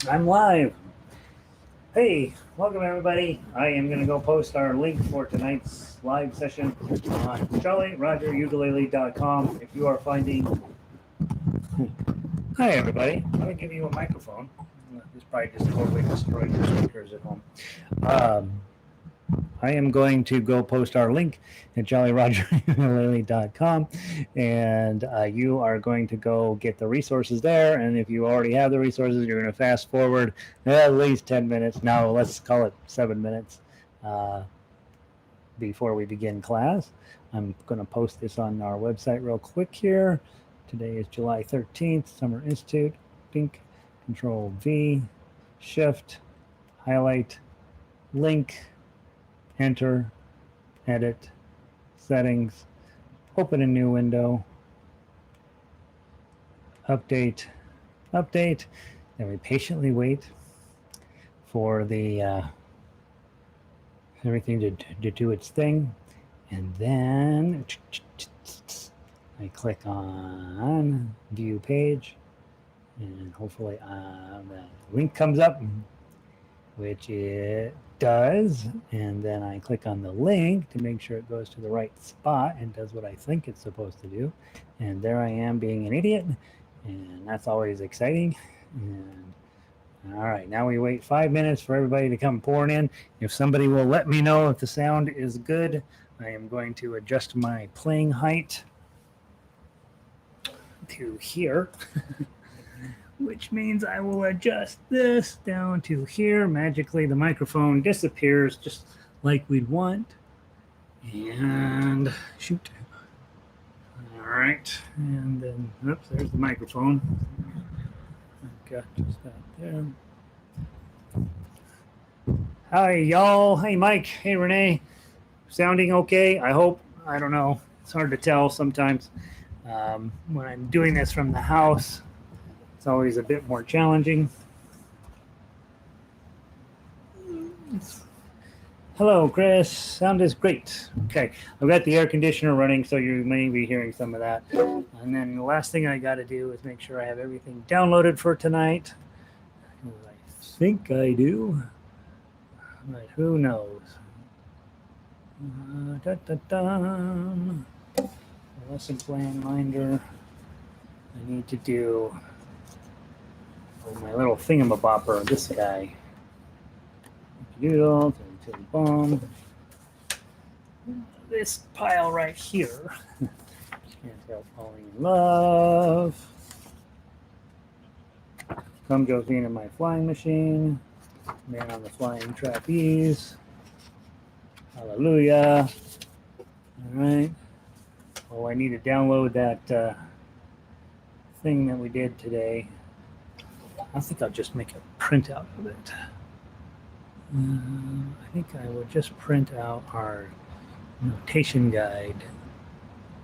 I'm live. Hey, welcome everybody. I am going to go post our link for tonight's live session on jollyrogerukulele.com. If you are finding... Hi everybody. I'm going to give you a microphone. This probably just totally destroyed your speakers at home. I am going to go post our link at jollyrogerukulele.com, and you are going to go get the resources there. And if you already have the resources, you're going to fast forward at least 10 minutes. Now, let's call it 7 minutes before we begin class. I'm going to post this on our website real quick here. Today is July 13th, Summer Institute. Pink, Control V, Shift, Highlight, Link, Enter, Edit, Settings, open a new window, Update, Update, and we patiently wait for the everything to do its thing, and then I click on View Page, and hopefully the link comes up, which it does, and then I click on the link to make sure it goes to the right spot and does what I think it's supposed to do. And there I am being an idiot, and that's always exciting. And all right, now we wait 5 minutes for everybody to come pouring in. If somebody will let me know if the sound is good, I am going to adjust my playing height to here. Which means I will adjust this down to here. Magically, the microphone disappears just like we'd want. And shoot. All right. And then, oops, there's the microphone. I've got just that there. Hi, y'all. Hey, Mike. Hey, Renee. Sounding okay? I hope. I don't know. It's hard to tell sometimes. When I'm doing this from the house, it's always a bit more challenging. Hello, Chris. Sound is great. Okay, I've got the air conditioner running, so you may be hearing some of that. And then the last thing I got to do is make sure I have everything downloaded for tonight. I think I do, but who knows? Lesson plan reminder. I need to do my little thingamabopper, this guy. Doodle, bomb. This pile right here. Can't help falling in love. Come Josephine in my flying machine. Man on the flying trapeze. Hallelujah. All right. Oh, I need to download that thing that we did today. I think I'll just make a printout of it. I think I will just print out our notation guide.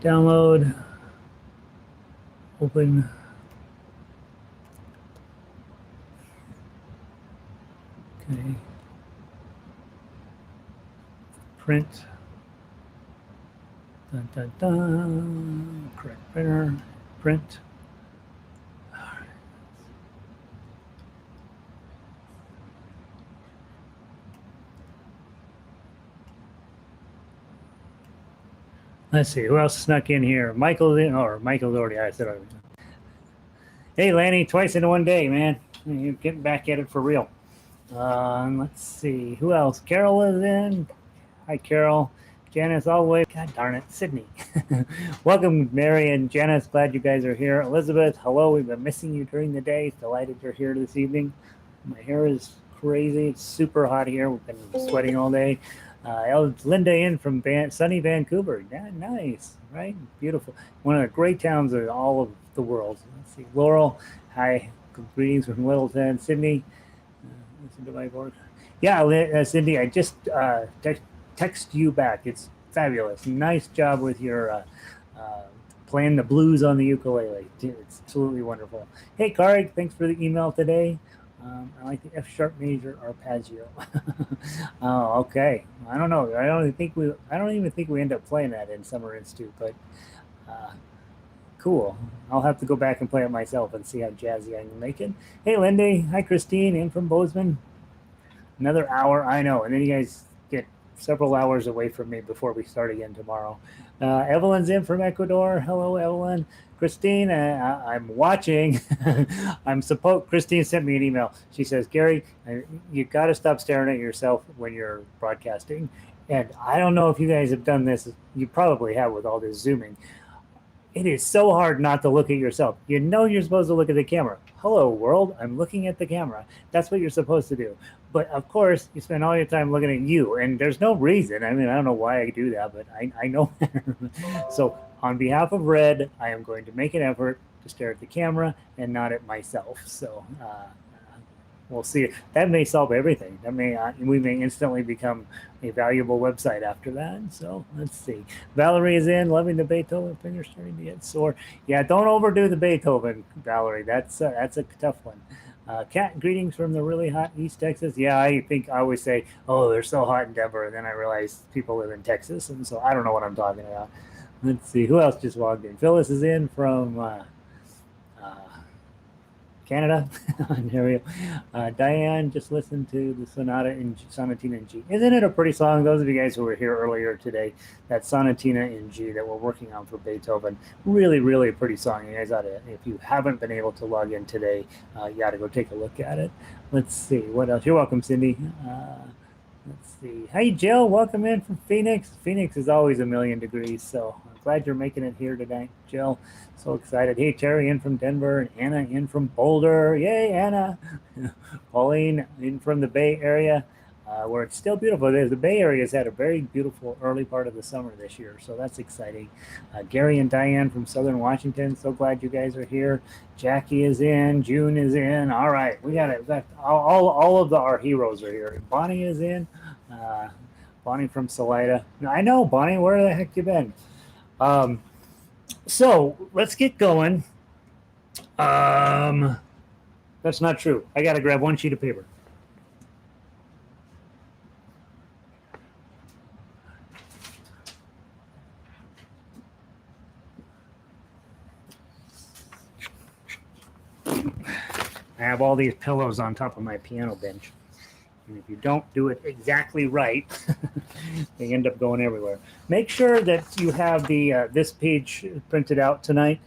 Download. Open. Okay. Print. Dun, dun, dun. Correct printer. Print. Let's see, who else snuck in here? Michael's in, or Michael's already, I said. Hey, Lanny, twice in one day, man. You're getting back at it for real. Let's see, who else? Carol is in. Hi, Carol. Janice, all the way. God darn it, Sydney. Welcome, Mary and Janice. Glad you guys are here. Elizabeth, hello. We've been missing you during the day. Delighted you're here this evening. My hair is crazy. It's super hot here. We've been sweating all day. Linda in from sunny Vancouver. Yeah, nice, right? Beautiful. One of the great towns in all of the world. Let's see. Laurel, hi. Greetings from Littleton. Sydney, listen to my voice. Yeah, Cindy, I just text you back. It's fabulous. Nice job with your playing the blues on the ukulele. It's absolutely wonderful. Hey, Karik, thanks for the email today. I like the F sharp major arpeggio. Oh, okay. I don't know. I don't even think we end up playing that in Summer Institute, but Cool. I'll have to go back and play it myself and see how jazzy I can make it. Hey, Lindy. Hi, Christine. In from Bozeman. Another hour. I know. And then you guys get several hours away from me before we start again tomorrow. Evelyn's in from Ecuador. Hello, Evelyn. Christine, I'm watching. Christine sent me an email. She says, Gary, you got to stop staring at yourself when you're broadcasting. And I don't know if you guys have done this. You probably have with all this zooming. It is so hard not to look at yourself. You know you're supposed to look at the camera. Hello, world. I'm looking at the camera. That's what you're supposed to do. But of course, you spend all your time looking at you, and there's no reason. I mean, I don't know why I do that, but I know. So on behalf of Red, I am going to make an effort to stare at the camera and not at myself. So we'll see. That may solve everything. We may instantly become a valuable website after that. So let's see. Valerie is in, loving the Beethoven. Fingers starting to get sore. Yeah, don't overdo the Beethoven, Valerie. That's a tough one. Kat, greetings from the really hot East Texas. Yeah, I think I always say, oh, they're so hot in Denver, and then I realize people live in Texas, and so I don't know what I'm talking about. Let's see, who else just logged in? Phyllis is in from Canada, Ontario. Diane just listened to the Sonatina in G. Isn't it a pretty song? Those of you guys who were here earlier today, that Sonatina in G that we're working on for Beethoven, really, really a pretty song. You guys ought to, if you haven't been able to log in today, you ought to go take a look at it. Let's see, what else? You're welcome, Cindy. Let's see. Hey, Jill, welcome in from Phoenix. Phoenix is always a million degrees, so I'm glad you're making it here tonight, Jill. So excited. Hey, Terry in from Denver, and Anna in from Boulder. Yay, Anna. Pauline in from the Bay Area, where it's still beautiful. The Bay Area has had a very beautiful early part of the summer this year, so that's exciting. Gary and Diane from Southern Washington, so glad you guys are here. Jackie is in. June is in. All right, we got it. All of our heroes are here. Bonnie is in. Bonnie from Salida. I know, Bonnie, where the heck you been? So let's get going. That's not true. I got to grab one sheet of paper. I have all these pillows on top of my piano bench. And if you don't do it exactly right, they end up going everywhere. Make sure that you have the this page printed out tonight.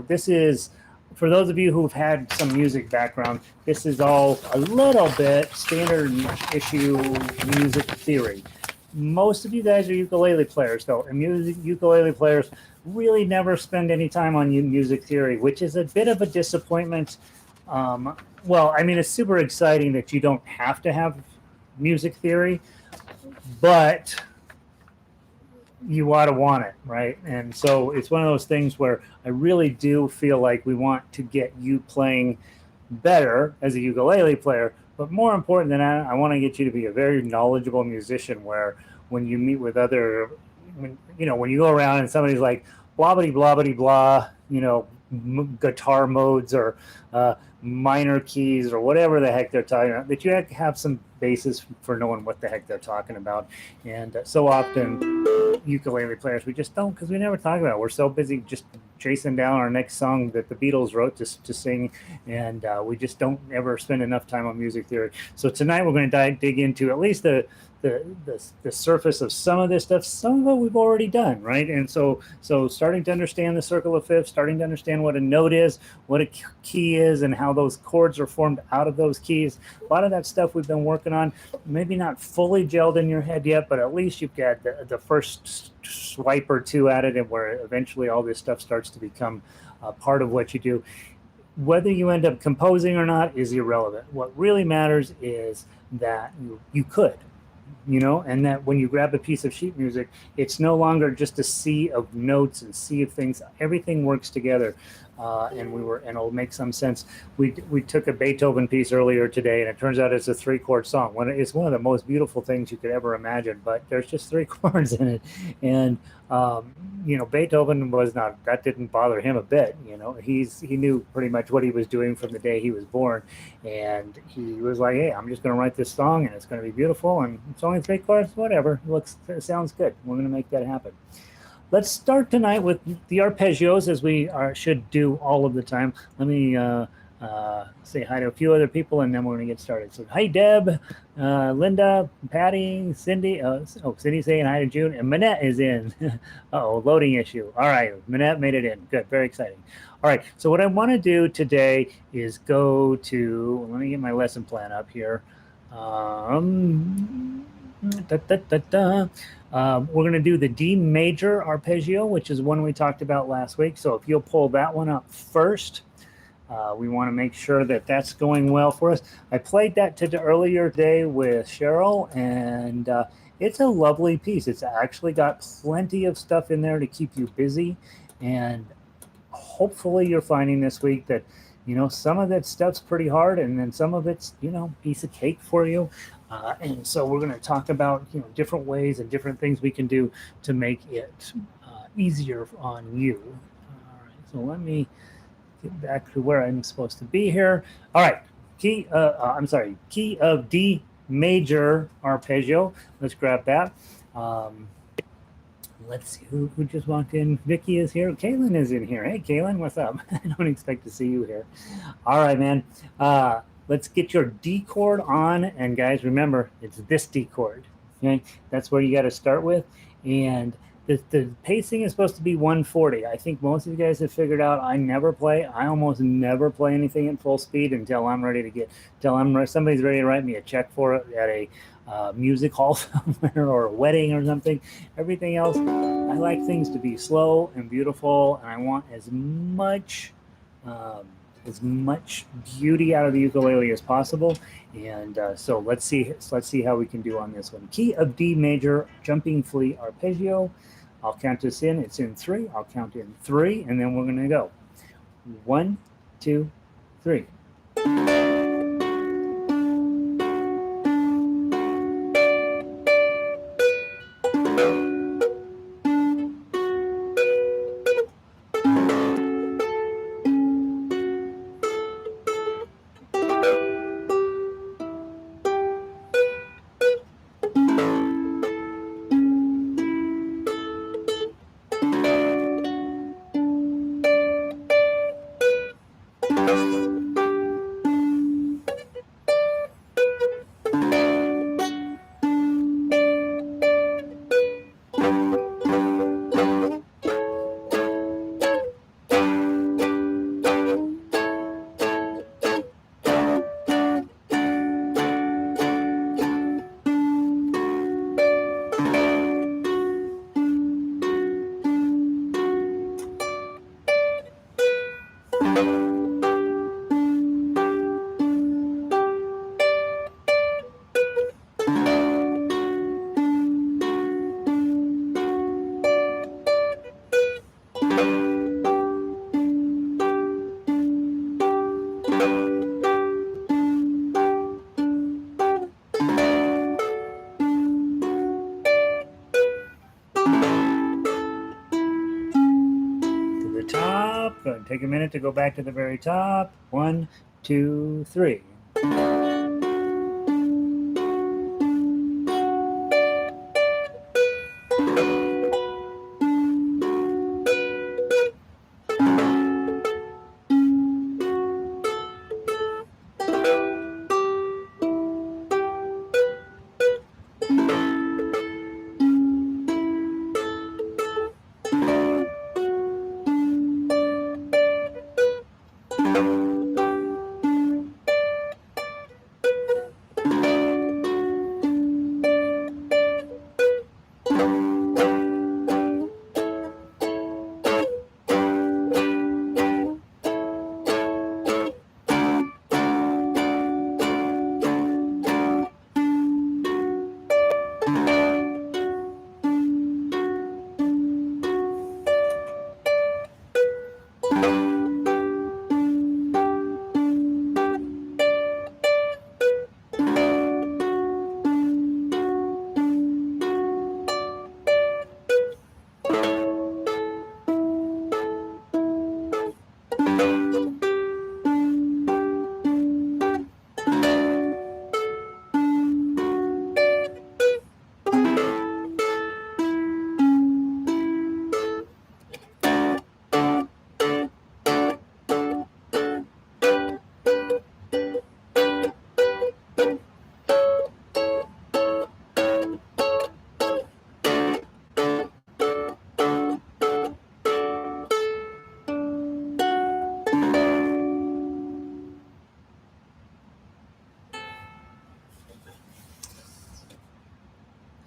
This is, for those of you who've had some music background, this is all a little bit standard issue music theory. Most of you guys are ukulele players, though, and ukulele players really never spend any time on music theory, which is a bit of a disappointment. Well, I mean, it's super exciting that you don't have to have music theory, but you ought to want it, right? And so it's one of those things where I really do feel like we want to get you playing better as a ukulele player, but more important than that, I want to get you to be a very knowledgeable musician where when you meet with when you go around and somebody's like, blah, blah, blah, blah, blah, guitar modes or minor keys or whatever the heck they're talking about, that you have to have some basis for knowing what the heck they're talking about. And so often ukulele players, we just don't, because we never talk about it. We're so busy just chasing down our next song that the Beatles wrote to sing, and we just don't ever spend enough time on music theory. So tonight we're going to dig into at least the surface of some of this stuff. Some of it we've already done, right? And so starting to understand the circle of fifths, starting to understand what a note is, what a key is, and how those chords are formed out of those keys. A lot of that stuff we've been working on, maybe not fully gelled in your head yet, but at least you've got the first swipe or two at it, and where eventually all this stuff starts to become part of what you do. Whether you end up composing or not is irrelevant. What really matters is that you could. And that when you grab a piece of sheet music, it's no longer just a sea of notes and sea of things. Everything works together, and it'll make some sense. We took a Beethoven piece earlier today, and it turns out it's a 3-chord song. It's one of the most beautiful things you could ever imagine, but there's just 3 chords in it. And Beethoven that didn't bother him a bit. He knew pretty much what he was doing from the day he was born, and he was like, hey, I'm just going to write this song, and it's going to be beautiful, and it's only 3 chords, whatever. It sounds good. We're going to make that happen. let's start tonight with the arpeggios, as we should do all of the time. Let me say hi to a few other people, and then we're going to get started. So, hi, Deb, Linda, Patty, Cindy. Cindy's saying hi to June, and Manette is in. Uh-oh, loading issue. All right, Manette made it in. Good, very exciting. All right, so what I want to do today is go to, let me get my lesson plan up here. We're going to do the D major arpeggio, which is one we talked about last week. So if you'll pull that one up first, we want to make sure that that's going well for us. I played that earlier today with Cheryl, and it's a lovely piece. It's actually got plenty of stuff in there to keep you busy, and hopefully you're finding this week that, you know, some of that stuff's pretty hard, and then some of it's, you know, piece of cake for you. And so we're going to talk about, you know, different ways and different things we can do to make it easier on you. All right, so let me get back to where I'm supposed to be here. All right, key of D major arpeggio. Let's grab that. Let's see who just walked in. Vicky is here. Kaylin is in here. Hey, Kaylin, what's up? I don't expect to see you here. All right, man. Let's get your D chord on. And guys, remember, it's this D chord. Okay, that's where you got to start with. And the pacing is supposed to be 140. I think most of you guys have figured out I almost never play anything at full speed until I'm ready to somebody's ready to write me a check for it at a music hall somewhere or a wedding or something. Everything else, I like things to be slow and beautiful, and I want as much beauty out of the ukulele as possible. And so let's see how we can do on this one. Key of D major, jumping flea arpeggio. I'll count us in. It's in 3. I'll count in 3, and then we're going to go 1, 2, 3. Take a minute to go back to the very top. 1, 2, 3.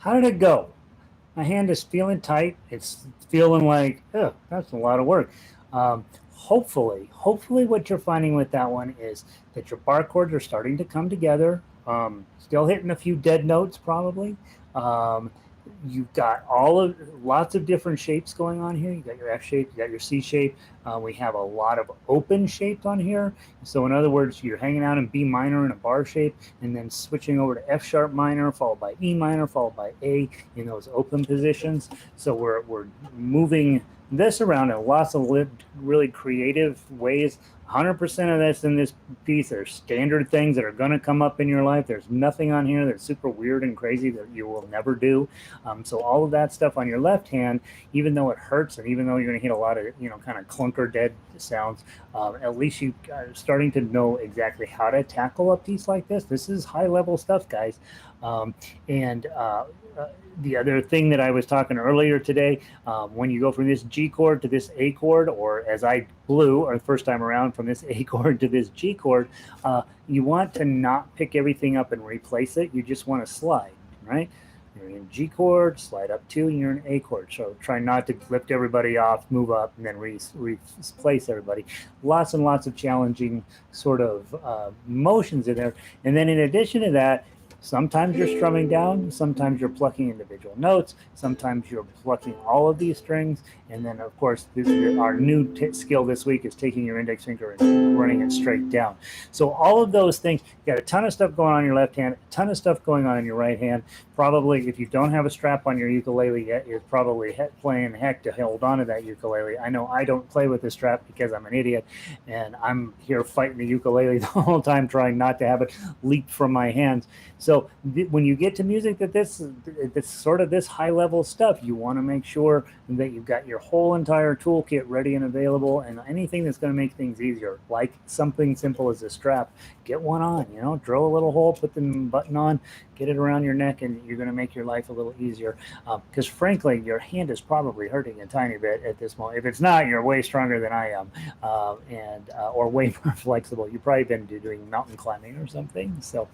How did it go? My hand is feeling tight. It's feeling like, oh, that's a lot of work. Hopefully what you're finding with that one is that your bar chords are starting to come together. Still hitting a few dead notes probably. You've got lots of different shapes going on here. You got your F shape, you got your C shape. We have a lot of open shapes on here. So in other words, you're hanging out in B minor in a bar shape and then switching over to F sharp minor, followed by E minor, followed by A in those open positions. So we're moving this around in lots of really creative ways. 100% of this in this piece are standard things that are going to come up in your life. There's nothing on here that's super weird and crazy that you will never do. So all of that stuff on your left hand, even though it hurts and even though you're going to hit a lot of, kind of clunker dead sounds, at least you are starting to know exactly how to tackle a piece like this. This is high level stuff, guys. The other thing that I was talking earlier today, when you go from this G chord to this A chord, or as I blew or the first time around from this A chord to this G chord, you want to not pick everything up and replace it. You just want to slide, right? You're in G chord, slide up 2, and you're in A chord. So try not to lift everybody off, move up, and then replace everybody. Lots and lots of challenging sort of motions in there. And then in addition to that, sometimes you're strumming down, sometimes you're plucking individual notes, sometimes you're plucking all of these strings, and then of course our new skill this week is taking your index finger and running it straight down. So all of those things, you got a ton of stuff going on in your left hand, a ton of stuff going on in your right hand. Probably if you don't have a strap on your ukulele yet, you're probably playing heck to hold on to that ukulele. I know I don't play with the strap because I'm an idiot, and I'm here fighting the ukulele the whole time trying not to have it leak from my hands. So when you get to music that's sort of this high level stuff, you want to make sure that you've got your whole entire toolkit ready and available, and anything that's going to make things easier, like something simple as a strap, get one on, drill a little hole, put the button on, get it around your neck, and you're going to make your life a little easier. Because frankly, your hand is probably hurting a tiny bit at this moment. If it's not, you're way stronger than I am, or way more flexible. You've probably been doing mountain climbing or something. So,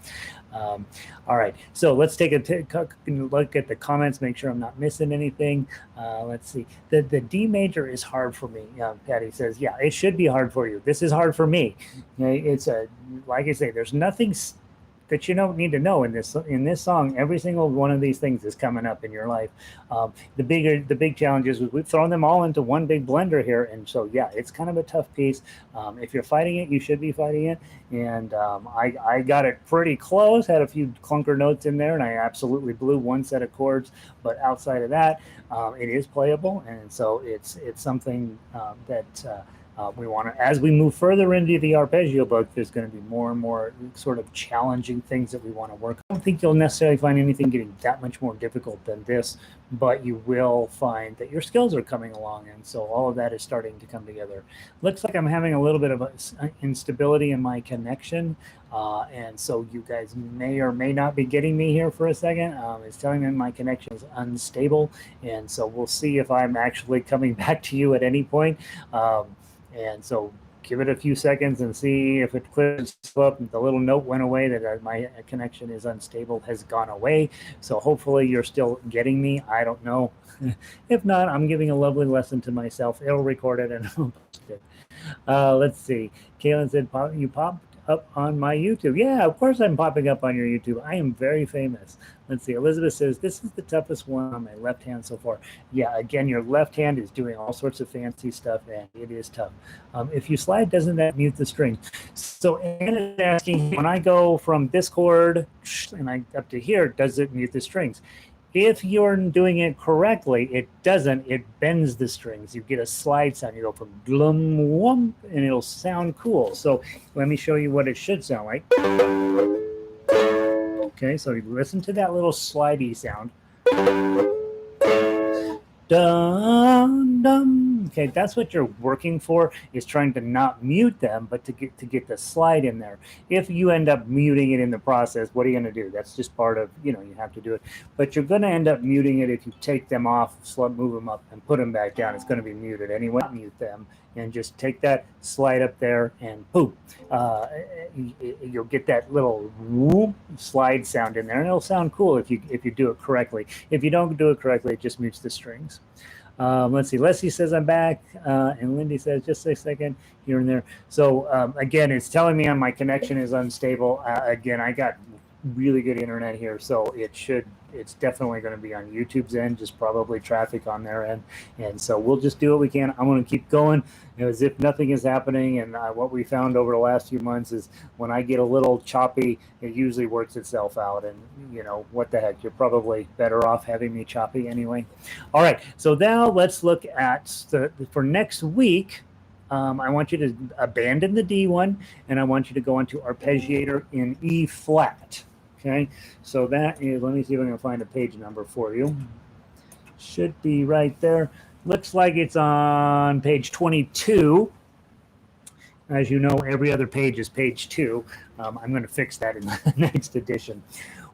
all right. So let's take a look at the comments, make sure I'm not missing anything. Let's see. The D major is hard for me. Patty says, yeah, it should be hard for you. This is hard for me. It's like I say, there's nothing that you don't need to know in this song. Every single one of these things is coming up in your life. The big challenge is we've thrown them all into one big blender here, and so yeah, it's kind of a tough piece. If you're fighting it, you should be fighting it. And I got it pretty close. Had a few clunker notes in there, and I absolutely blew one set of chords. But outside of that, it is playable, and so it's something that. We want to, as we move further into the arpeggio book, there's going to be more and more sort of challenging things that we want to work on. I don't think you'll necessarily find anything getting that much more difficult than this, but you will find that your skills are coming along, and so all of that is starting to come together. Looks like I'm having a little bit of instability in my connection, and so you guys may or may not be getting me here for a second. It's telling me my connection is unstable, and so we'll see if I'm actually coming back to you at any point. And so give it a few seconds and see if it clears up. The little note went away that my connection is unstable, has gone away. So hopefully you're still getting me. I don't know. If not, I'm giving a lovely lesson to myself. It'll record it and I'll post it. Let's see. Kaylin said, you popped up on my YouTube. Yeah, of course I'm popping up on your YouTube. I am very famous. Let's see. Elizabeth says, this is the toughest one on my left hand so far. Yeah, again, your left hand is doing all sorts of fancy stuff, and it is tough. If you slide, doesn't that mute the string? So Anna is asking, when I go from this chord and I up to here, does it mute the strings? If you're doing it correctly, it doesn't. It bends the strings. You get a slide sound. You go from glum wump, and it'll sound cool. So let me show you what it should sound like. Okay, so you listen to that little slidey sound. Dum, dum. Okay, that's what you're working for, is trying to not mute them, but to get the slide in there. If you end up muting it in the process, what are you going to do? That's just part of, you have to do it. But you're going to end up muting it if you take them off, move them up, and put them back down. It's going to be muted anyway. Mute them and just take that slide up there, and boom, you'll get that little whoop slide sound in there, and it'll sound cool if you do it correctly. If you don't do it correctly, it just mutes the strings. Let's see. Leslie says I'm back, and Lindy says just a second here and there. So again, it's telling me my connection is unstable. Again, I got really good internet here, so it's definitely going to be on YouTube's end, just probably traffic on their end. And so we'll just do what we can. I'm going to keep going as if nothing is happening. And what we found over the last few months is when I get a little choppy, it usually works itself out. And what the heck, you're probably better off having me choppy anyway. All right, so now let's look at for next week. I want you to abandon the D one, and I want you to go into Arpeggiator in E flat. Okay, so that is, let me see if I can find a page number for you. Should be right there. Looks like it's on page 22. As you know, every other page is page 2. I'm going to fix that in the next edition.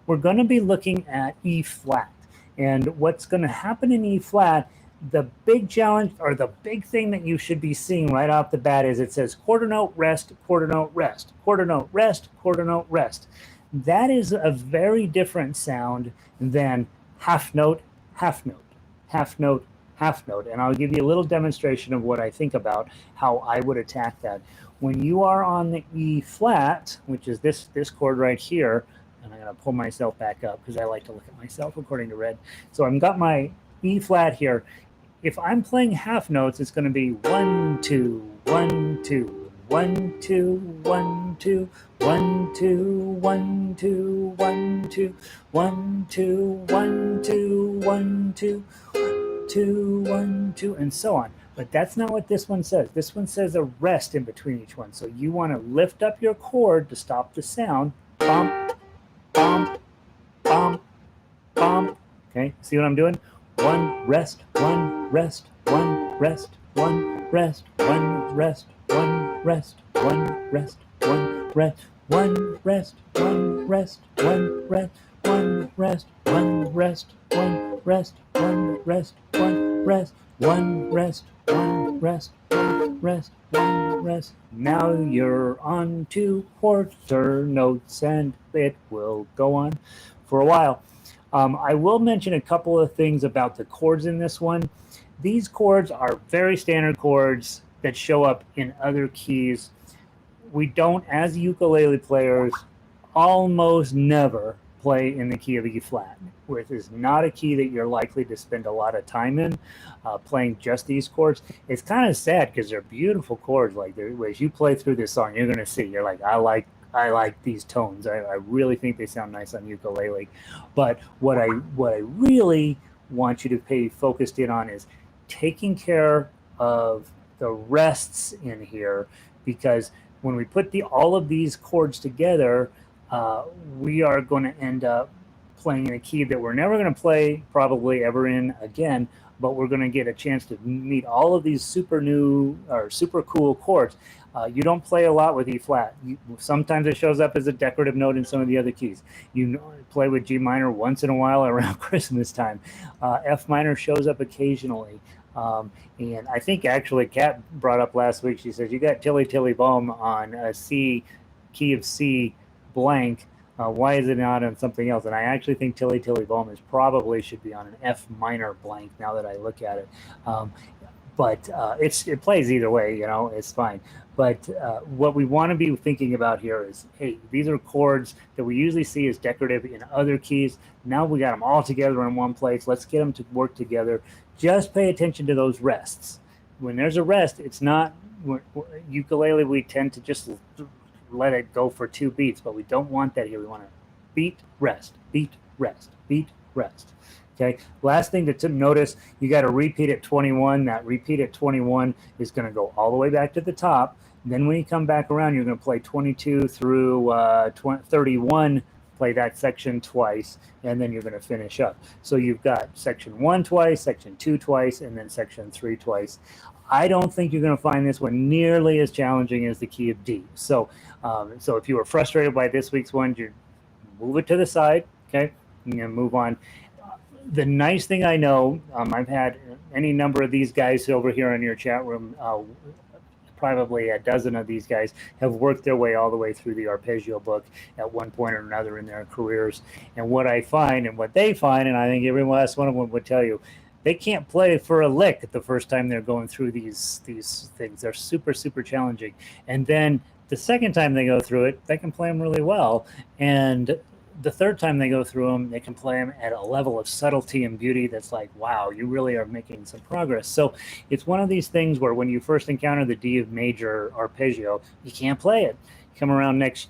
We're going to be looking at E flat. And what's going to happen in E flat, the big challenge, or the big thing that you should be seeing right off the bat, is it says quarter note, rest, quarter note, rest, quarter note, rest, quarter note, rest. That is a very different sound than half note, half note, half note, half note. And I'll give you a little demonstration of what I think about how I would attack that. When you are on the E flat, which is this chord right here, and I'm going to pull myself back up because I like to look at myself according to Red. So I've got my E flat here. If I'm playing half notes, it's going to be 1, 2, 1, 2. 1, 2, 1, 2, 1, 2, 1, 2, 1, 2, 1, 2, 1, 2, 1, 2, 2, 1, 2, and so on. But that's not what this one says. This one says a rest in between each one. So you want to lift up your chord to stop the sound. Bump, bump, bump, bump. Okay, see what I'm doing? 1 rest, 1 rest, 1 rest, 1 rest, 1 rest, 1 rest, 1 rest, 1 rest, 1 rest, 1 rest, 1 rest, 1 rest, 1 rest, 1 rest, 1 rest, 1 rest, 1 rest, 1 rest, 1 rest, 1 rest. Now you're on to quarter notes, and it will go on for a while. I will mention a couple of things about the chords in this one. These chords are very standard chords that show up in other keys. We don't, as ukulele players, almost never play in the key of E flat, which is not a key that you're likely to spend a lot of time in playing just these chords. It's kind of sad because they're beautiful chords. Like, as you play through this song, you're going to see, you're like, I like these tones. I really think they sound nice on ukulele. But what I really want you to pay focused in on is taking care of the rests in here, because when we put all of these chords together, we are going to end up playing in a key that we're never going to play probably ever in again, but we're going to get a chance to meet all of these super new or super cool chords. You don't play a lot with E flat. Sometimes it shows up as a decorative note in some of the other keys. You play with G minor once in a while around Christmas time. F minor shows up occasionally. And I think actually Kat brought up last week, she says, you got Tilly Tilly Boom on a C, key of C blank. Why is it not on something else? And I actually think Tilly Tilly Boom probably should be on an F minor blank now that I look at it. But it plays either way, it's fine. But what we want to be thinking about here is, hey, these are chords that we usually see as decorative in other keys. Now we got them all together in one place. Let's get them to work together. Just pay attention to those rests. When there's a rest, it's not, ukulele, we tend to just let it go for 2 beats, but we don't want that here. We want to beat, rest, beat, rest, beat, rest. Okay, last thing to notice, you got to repeat at 21. That repeat at 21 is going to go all the way back to the top. Then when you come back around, you're going to play 22 through 31, play that section twice, and then you're going to finish up. So you've got section 1 twice, section 2 twice, and then section 3 twice. I don't think you're going to find this one nearly as challenging as the key of D. So, so if you were frustrated by this week's one, you move it to the side, okay, and move on. The nice thing I know, I've had any number of these guys over here in your chat room, probably a dozen of these guys have worked their way all the way through the arpeggio book at one point or another in their careers. And what I find and what they find, and I think every last one of them would tell you, they can't play for a lick the first time they're going through these things. They're super, super challenging. And then the second time they go through it, they can play them really well. And the third time they go through them, they can play them at a level of subtlety and beauty that's like, wow, you really are making some progress. So it's one of these things where when you first encounter the D major arpeggio, you can't play it. Come around next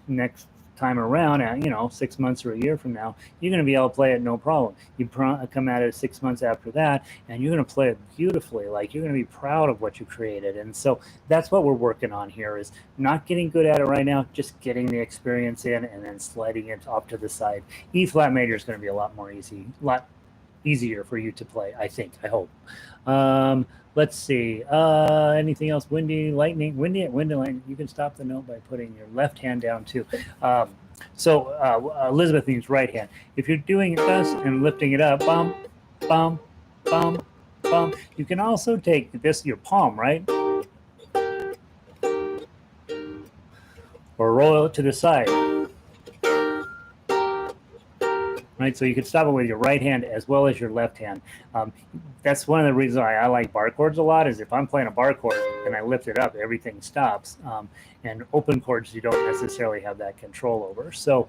time around, 6 months or a year from now, you're going to be able to play it no problem. You come at it 6 months after that, and you're going to play it beautifully. Like, you're going to be proud of what you created. And so that's what we're working on here, is not getting good at it right now, just getting the experience in and then sliding it off to the side. E flat major is going to be a lot easier for you to play, I think, I hope. Let's see. Anything else? Windy, lightning. You can stop the note by putting your left hand down too. So Elizabeth means right hand. If you're doing this and lifting it up, bum, bum, bum, bum. You can also take this, your palm, right? Or roll it to the side. Right, so you could stop it with your right hand as well as your left hand. That's one of the reasons why I like bar chords a lot, is if I'm playing a bar chord and I lift it up, everything stops. And open chords, you don't necessarily have that control over. So,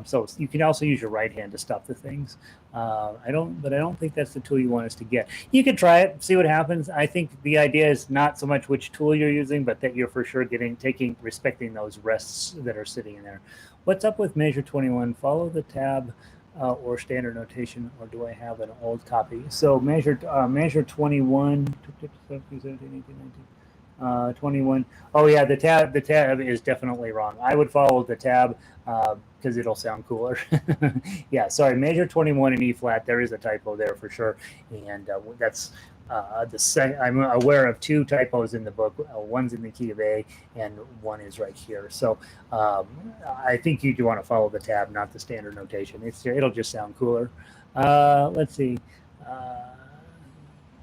so you can also use your right hand to stop the things. I don't think that's the tool you want us to get. You could try it, see what happens. I think the idea is not so much which tool you're using, but that you're for sure respecting those rests that are sitting in there. What's up with measure 21? Follow the tab. Or standard notation, or do I have an old copy? So measure 21, 21. Oh yeah, the tab is definitely wrong. I would follow the tab because it'll sound cooler. Yeah, sorry, measure 21 in E flat. There is a typo there for sure, and that's I'm aware of two typos in the book. One's in the key of A, and one is right here. So I think you do want to follow the tab, not the standard notation. It'll just sound cooler. Let's see.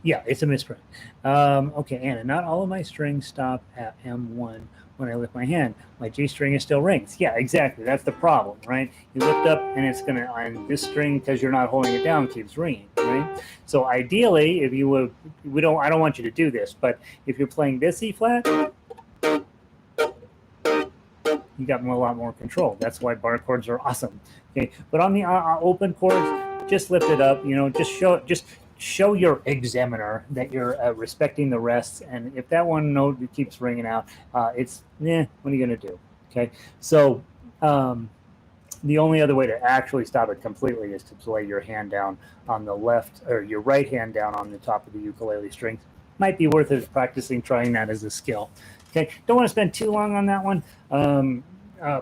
Yeah, it's a misprint. Okay, Anna, not all of my strings stop at M1 when I lift my hand. My G string is still rings. Yeah, exactly. That's the problem, right? You lift up and it's going to, on this string, because you're not holding it down, keeps ringing, right? So ideally, if you would, I don't want you to do this, but if you're playing this E flat, you got a lot more control. That's why bar chords are awesome. Okay, but on the open chords, just lift it up. Just show your examiner that you're respecting the rests, and if that one note keeps ringing out, what are you going to do? Okay, so the only other way to actually stop it completely is to lay your hand down on the left, or your right hand down on the top of the ukulele strings. Might be worth it practicing trying that as a skill. Okay, don't want to spend too long on that one,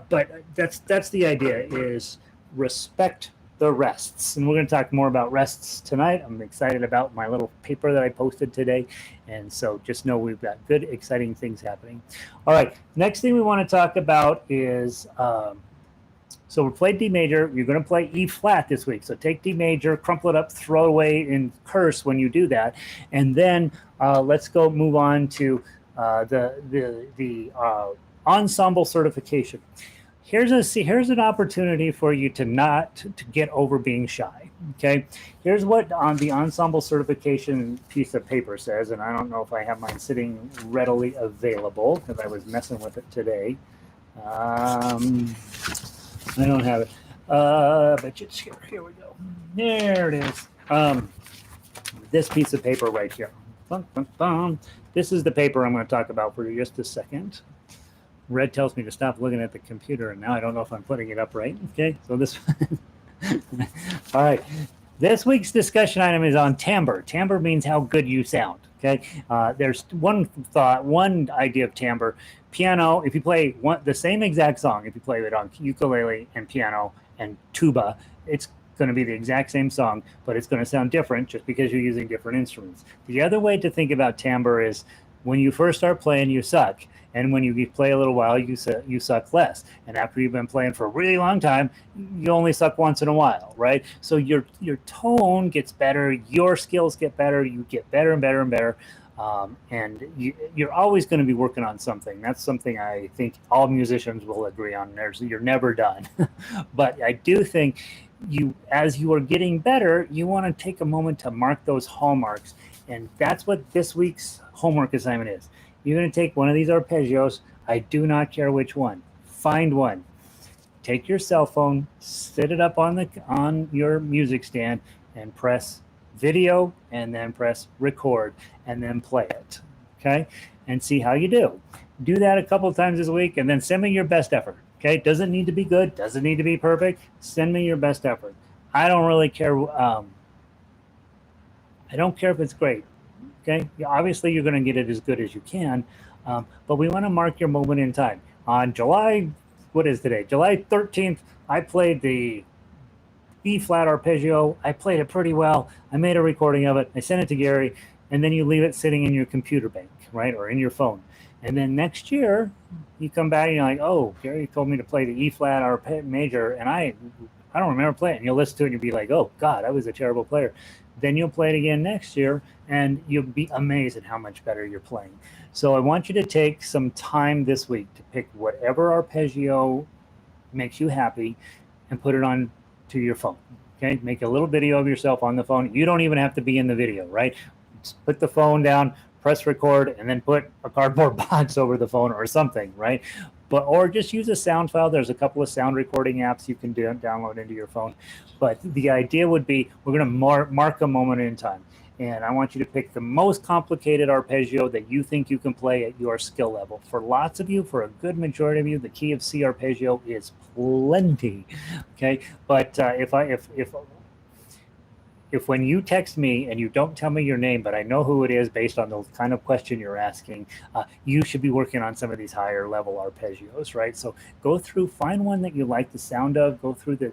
but that's the idea, is respect the rests. And we're going to talk more about rests tonight. I'm excited about my little paper that I posted today. And so just know we've got good, exciting things happening. All right, next thing we want to talk about is, so we played D major. You're going to play E flat this week. So take D major, crumple it up, throw it away, and curse when you do that. And then let's go move on to the Ensemble Certification. Here's an opportunity for you to get over being shy. Okay, here's what on the Ensemble Certification piece of paper says, and I don't know if I have mine sitting readily available because I was messing with it today. I don't have it, but it's here. Here we go. There it is. This piece of paper right here. This is the paper I'm going to talk about for just a second. Red tells me to stop looking at the computer, and now I don't know if I'm putting it up right. Okay, so this. All right, this week's discussion item is on timbre. Timbre means how good you sound. Okay, there's one idea of timbre. Piano, if you play the same exact song, if you play it on ukulele and piano and tuba, it's going to be the exact same song, but it's going to sound different just because you're using different instruments. The other way to think about timbre is When you first start playing, you suck. And when you play a little while, you suck less. And after you've been playing for a really long time, you only suck once in a while, right? So your tone gets better, your skills get better, you get better and better and better. And you're always going to be working on something. That's something I think all musicians will agree on. You're never done. But I do think as you are getting better, you want to take a moment to mark those hallmarks. And that's what this week's homework assignment is. You're going to take one of these arpeggios. I do not care which one. Find one. Take your cell phone, sit it up on your music stand, and press video, and then press record, and then play it. Okay? And see how you do. Do that a couple of times this week, and then send me your best effort. Okay? Doesn't need to be good. Doesn't need to be perfect. Send me your best effort. I don't really care. I don't care if it's great. Okay, obviously you're going to get it as good as you can, but we want to mark your moment in time. On what is today? July 13th, I played the E flat arpeggio. I played it pretty well. I made a recording of it. I sent it to Gary, and then you leave it sitting in your computer bank, right, or in your phone. And then next year, you come back and you're like, oh, Gary told me to play the E flat major, and I don't remember playing. And you'll listen to it and you'll be like, oh God, I was a terrible player. Then you'll play it again next year, and you'll be amazed at how much better you're playing. So I want you to take some time this week to pick whatever arpeggio makes you happy and put it on to your phone. Okay, make a little video of yourself on the phone. You don't even have to be in the video, right? Just put the phone down, press record, and then put a cardboard box over the phone or something, right? Or just use a sound file. There's a couple of sound recording apps you can download into your phone. But the idea would be we're going to mark a moment in time. And I want you to pick the most complicated arpeggio that you think you can play at your skill level. For lots of you, for a good majority of you, the key of C arpeggio is plenty. Okay, but if when you text me and you don't tell me your name, but I know who it is based on the kind of question you're asking, you should be working on some of these higher level arpeggios, right? So go through, find one that you like the sound of, go through the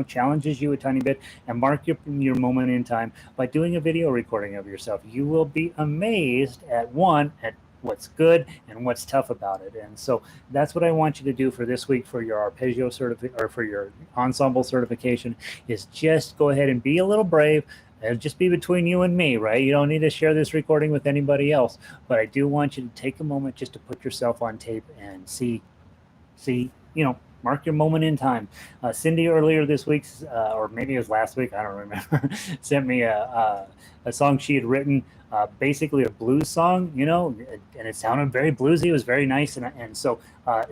challenges you a tiny bit, and mark your moment in time by doing a video recording of yourself. You will be amazed at what's good and what's tough about it. And so that's what I want you to do for this week for your arpeggio or for your ensemble certification, is just go ahead and be a little brave. It'll just be between you and me, right? You don't need to share this recording with anybody else, but I do want you to take a moment just to put yourself on tape and see, mark your moment in time. Cindy earlier this week, or maybe it was last week, I don't remember, sent me a song she had written, basically a blues song, and it sounded very bluesy. It was very nice. And so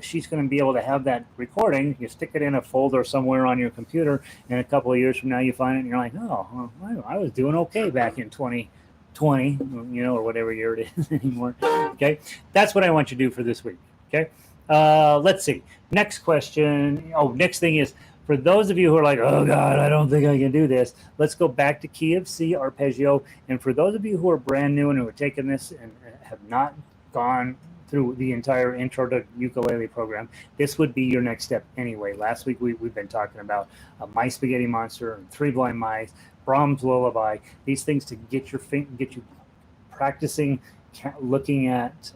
she's going to be able to have that recording. You stick it in a folder somewhere on your computer, and a couple of years from now you find it and you're like, oh, I was doing okay back in 2020, or whatever year it is anymore. Okay. That's what I want you to do for this week. Okay. Let's see. Next question. Next thing is, for those of you who are like, oh God, I don't think I can do this, let's go back to key of C arpeggio. And for those of you who are brand new and who are taking this and have not gone through the entire intro to ukulele program, this would be your next step anyway. Last week we've been talking about My Spaghetti Monster and Three Blind Mice, Brahms Lullaby, these things to get you practicing, looking at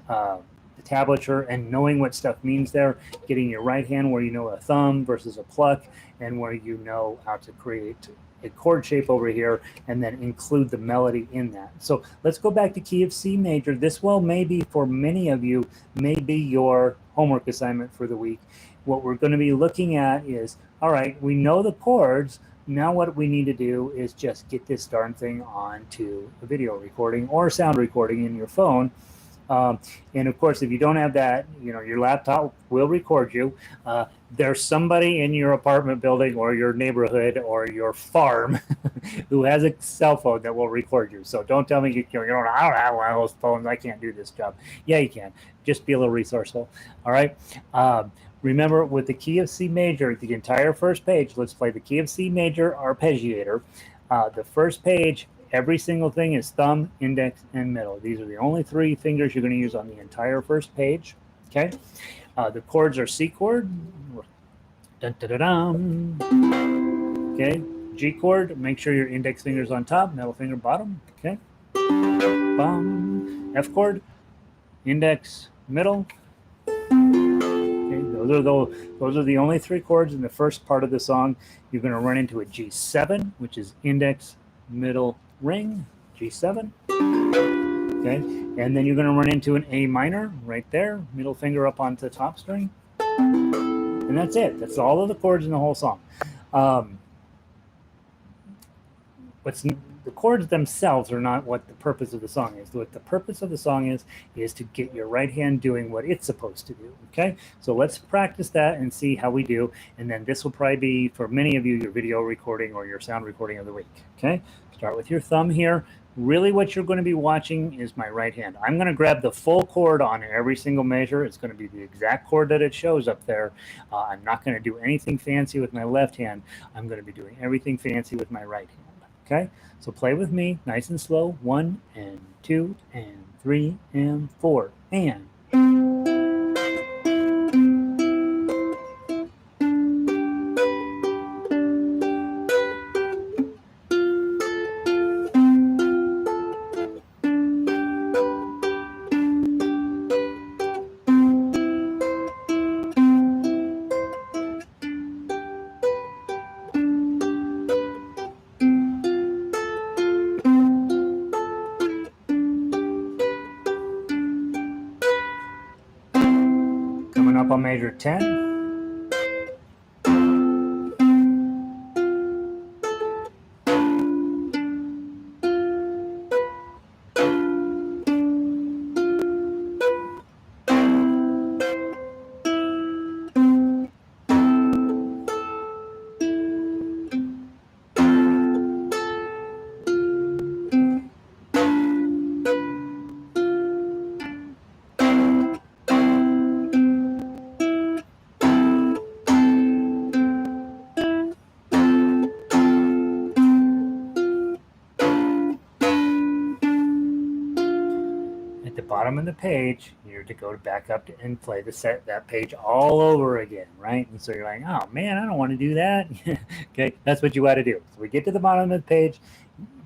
tablature and knowing what stuff means there, getting your right hand where you know a thumb versus a pluck, and where you know how to create a chord shape over here and then include the melody in that. So let's go back to key of C major. This will maybe for many of you maybe your homework assignment for the week. What we're going to be looking at is, all right, we know the chords. Now what we need to do is just get this darn thing onto a video recording or sound recording in your phone. And of course, if you don't have that, your laptop will record you. There's somebody in your apartment building or your neighborhood or your farm who has a cell phone that will record you. So don't tell me I don't have one of those phones. I can't do this job. Yeah, you can. Just be a little resourceful. All right. Remember, with the key of C major, the entire first page, let's play the key of C major arpeggiator. The first page, every single thing is thumb, index, and middle. These are the only three fingers you're going to use on the entire first page. Okay. The chords are C chord. Dun, dun, dun, dun. Okay. G chord. Make sure your index finger is on top, middle finger bottom. Okay. Bum. F chord. index, middle. Okay, those are the only three chords in the first part of the song. You're going to run into a G7, which is index, middle, ring, G7. Okay, and then you're going to run into an A minor right there, middle finger up onto the top string. And that's it. That's all of the chords in the whole song. The chords themselves are not what the purpose of the song is. What the purpose of the song is to get your right hand doing what it's supposed to do. Okay, so let's practice that and see how we do. And then this will probably be, for many of you, your video recording or your sound recording of the week. Okay, start with your thumb here. Really what you're going to be watching is my right hand. I'm going to grab the full chord on every single measure. It's going to be the exact chord that it shows up there. I'm not going to do anything fancy with my left hand. I'm going to be doing everything fancy with my right hand. Okay, so play with me nice and slow. 1 and 2 and 3 and 4 and. Up on major 10. Bottom of the page, you're to go back up and play that page all over again, right? And so you're like, oh man, I don't want to do that. Okay, that's what you got to do. So we get to the bottom of the page,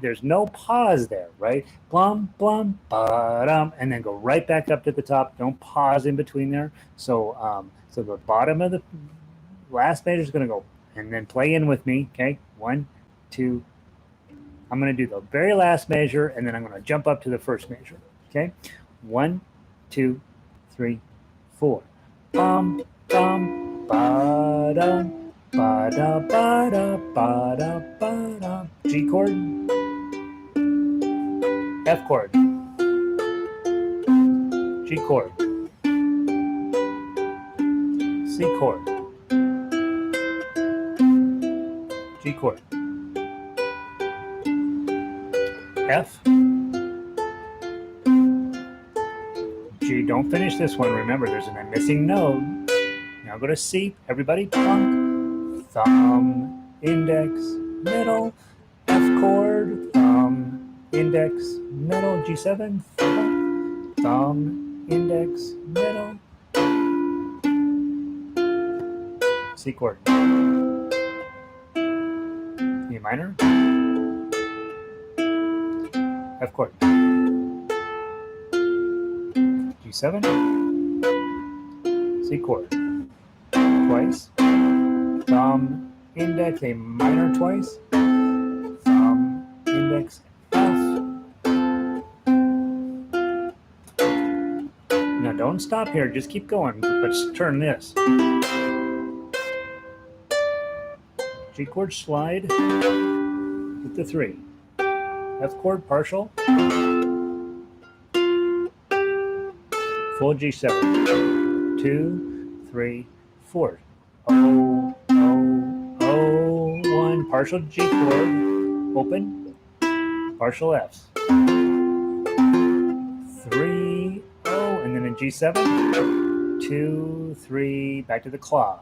there's no pause there, right? Blum, blum, ba-dum, and then go right back up to the top. Don't pause in between there. So, so the bottom of the last measure is going to go, and then play in with me. Okay, 1, 2. I'm going to do the very last measure, and then I'm going to jump up to the first measure. Okay. 1, 2, 3, 4. Bum, bum, ba dum, ba da ba da ba da ba da. G chord, F chord, G chord, C chord, G chord, F. G, don't finish this one. Remember, there's a missing note. Now go to C. Everybody, plunk. Thumb, index, middle, F chord, thumb, index, middle, G7, thumb, index, middle, C chord, E minor, F chord, G7, C chord, twice, thumb, index, A minor twice, thumb, index, F. Now don't stop here, just keep going. Let's turn this. G chord slide with the 3. F chord partial. Full G7, 2, 3, 4. O, O, O, 1. Partial G chord, open. Partial Fs. 3, O, and then in G7, 2, 3, back to the claw.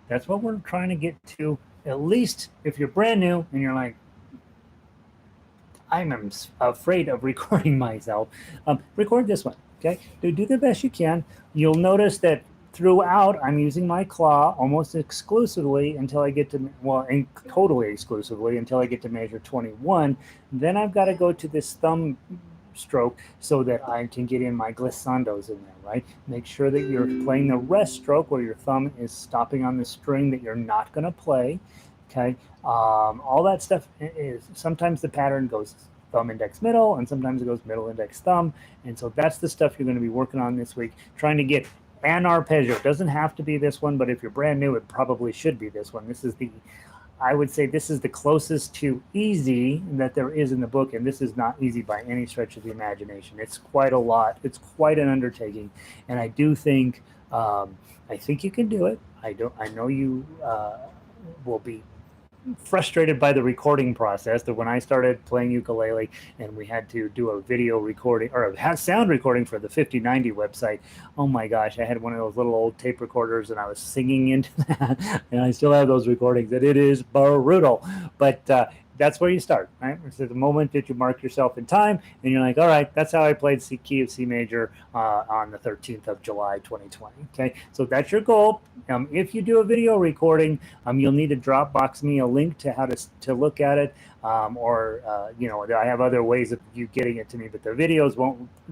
That's what we're trying to get to. At least if you're brand new and you're like, I'm afraid of recording myself, record this one. Okay, do the best you can. You'll notice that throughout I'm using my claw almost exclusively until I get to, well, and totally exclusively until I get to measure 21. Then I've got to go to this thumb stroke so that I can get in my glissandos in there, right? Make sure that you're playing the rest stroke where your thumb is stopping on the string that you're not going to play. Okay, all that stuff is, sometimes the pattern goes thumb, index, middle, and sometimes it goes middle, index, thumb. And so that's the stuff you're going to be working on this week, trying to get an arpeggio. It doesn't have to be this one, but if you're brand new, it probably should be this one. This is the, I would say this is the closest to easy that there is in the book, and this is not easy by any stretch of the imagination. It's quite a lot. It's quite an undertaking, and I do think, I think you can do it. I know you will be frustrated by the recording process. That when I started playing ukulele and we had to do a video recording or a sound recording for the 5090 website, oh my gosh, I had one of those little old tape recorders and I was singing into that, and I still have those recordings, and it is brutal. But that's where you start, right? It's the moment that you mark yourself in time and you're like, all right, that's how I played key of C major on the 13th of July, 2020. Okay, so that's your goal. If you do a video recording, you'll need to Dropbox me a link to how to look at it, or you know, I have other ways of you getting it to me, but the videos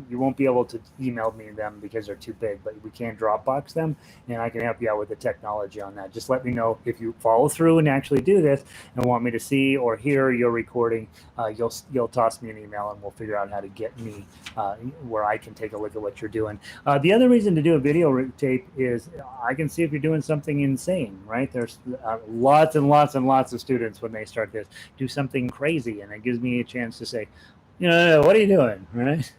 you won't be able to email me them because they're too big, but we can Dropbox them, and I can help you out with the technology on that. Just let me know if you follow through and actually do this and want me to see or hear your recording. You'll toss me an email and we'll figure out how to get me where I can take a look at what you're doing. The other reason to do a video tape is I can see if you're doing something insane, right? There's lots and lots and lots of students when they start this do something crazy, and it gives me a chance to say, you know, what are you doing, right?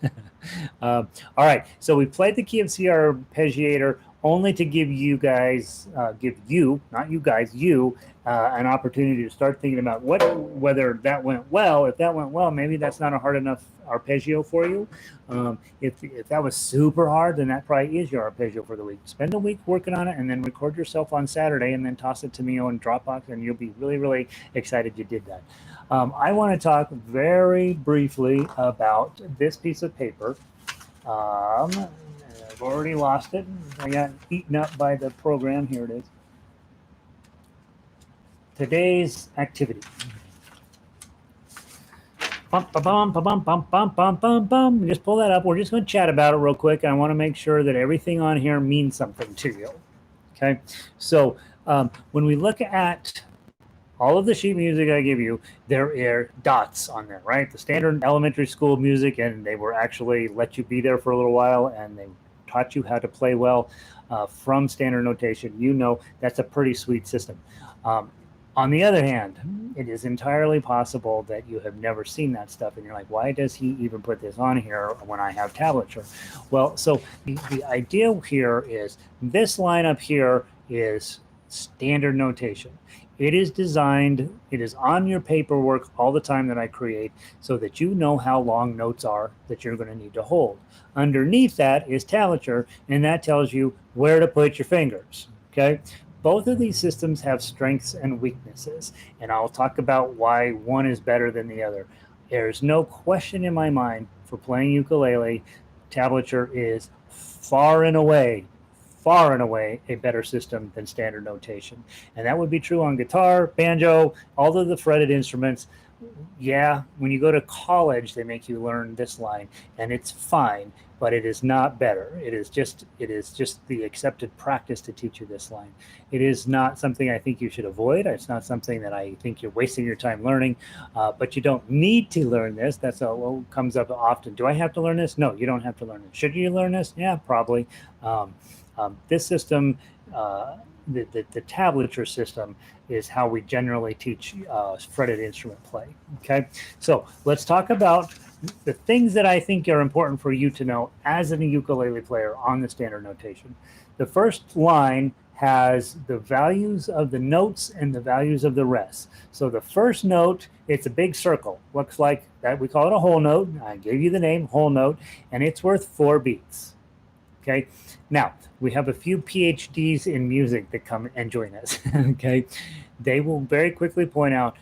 All right, so we played the key of C arpeggiator only to give you guys, not you guys, an opportunity to start thinking about whether that went well. If that went well, maybe that's not a hard enough arpeggio for you. If that was super hard, then that probably is your arpeggio for the week. Spend a week working on it and then record yourself on Saturday and then toss it to me on Dropbox, and you'll be really, really excited you did that. I want to talk very briefly about this piece of paper. I've already lost it. I got eaten up by the program. Here it is. Today's activity. Bum, ba-bum, ba-bum, bum, bum, bum, bum, bum. Just pull that up. We're just going to chat about it real quick. I want to make sure that everything on here means something to you. Okay. So when we look at all of the sheet music I give you, there are dots on there, right? The standard elementary school music, and they were actually let you be there for a little while, and they taught you how to play well from standard notation. You know, that's a pretty sweet system. On the other hand, it is entirely possible that you have never seen that stuff, and you're like, why does he even put this on here when I have tablature? Well, so the idea here is this line up here is standard notation. It is designed, it is on your paperwork all the time that I create so that you know how long notes are that you're going to need to hold. Underneath that is tablature, and that tells you where to put your fingers, okay? Both of these systems have strengths and weaknesses, and I'll talk about why one is better than the other. There's no question in my mind for playing ukulele, tablature is far and away a better system than standard notation. And that would be true on guitar, banjo, all of the fretted instruments. Yeah, when you go to college, they make you learn this line, and it's fine, but it is not better. It is just the accepted practice to teach you this line. It is not something I think you should avoid. It's not something that I think you're wasting your time learning, but you don't need to learn this. That's what comes up often. Do I have to learn this? No, you don't have to learn it. Should you learn this? Yeah, probably. This system, the tablature system, is how we generally teach fretted instrument play. Okay, so let's talk about the things that I think are important for you to know as a ukulele player on the standard notation. The first line has the values of the notes and the values of the rest. So the first note, it's a big circle. Looks like that, we call it a whole note. I gave you the name, whole note, and it's worth 4 beats. Okay, now we have a few PhDs in music that come and join us. Okay, they will very quickly point out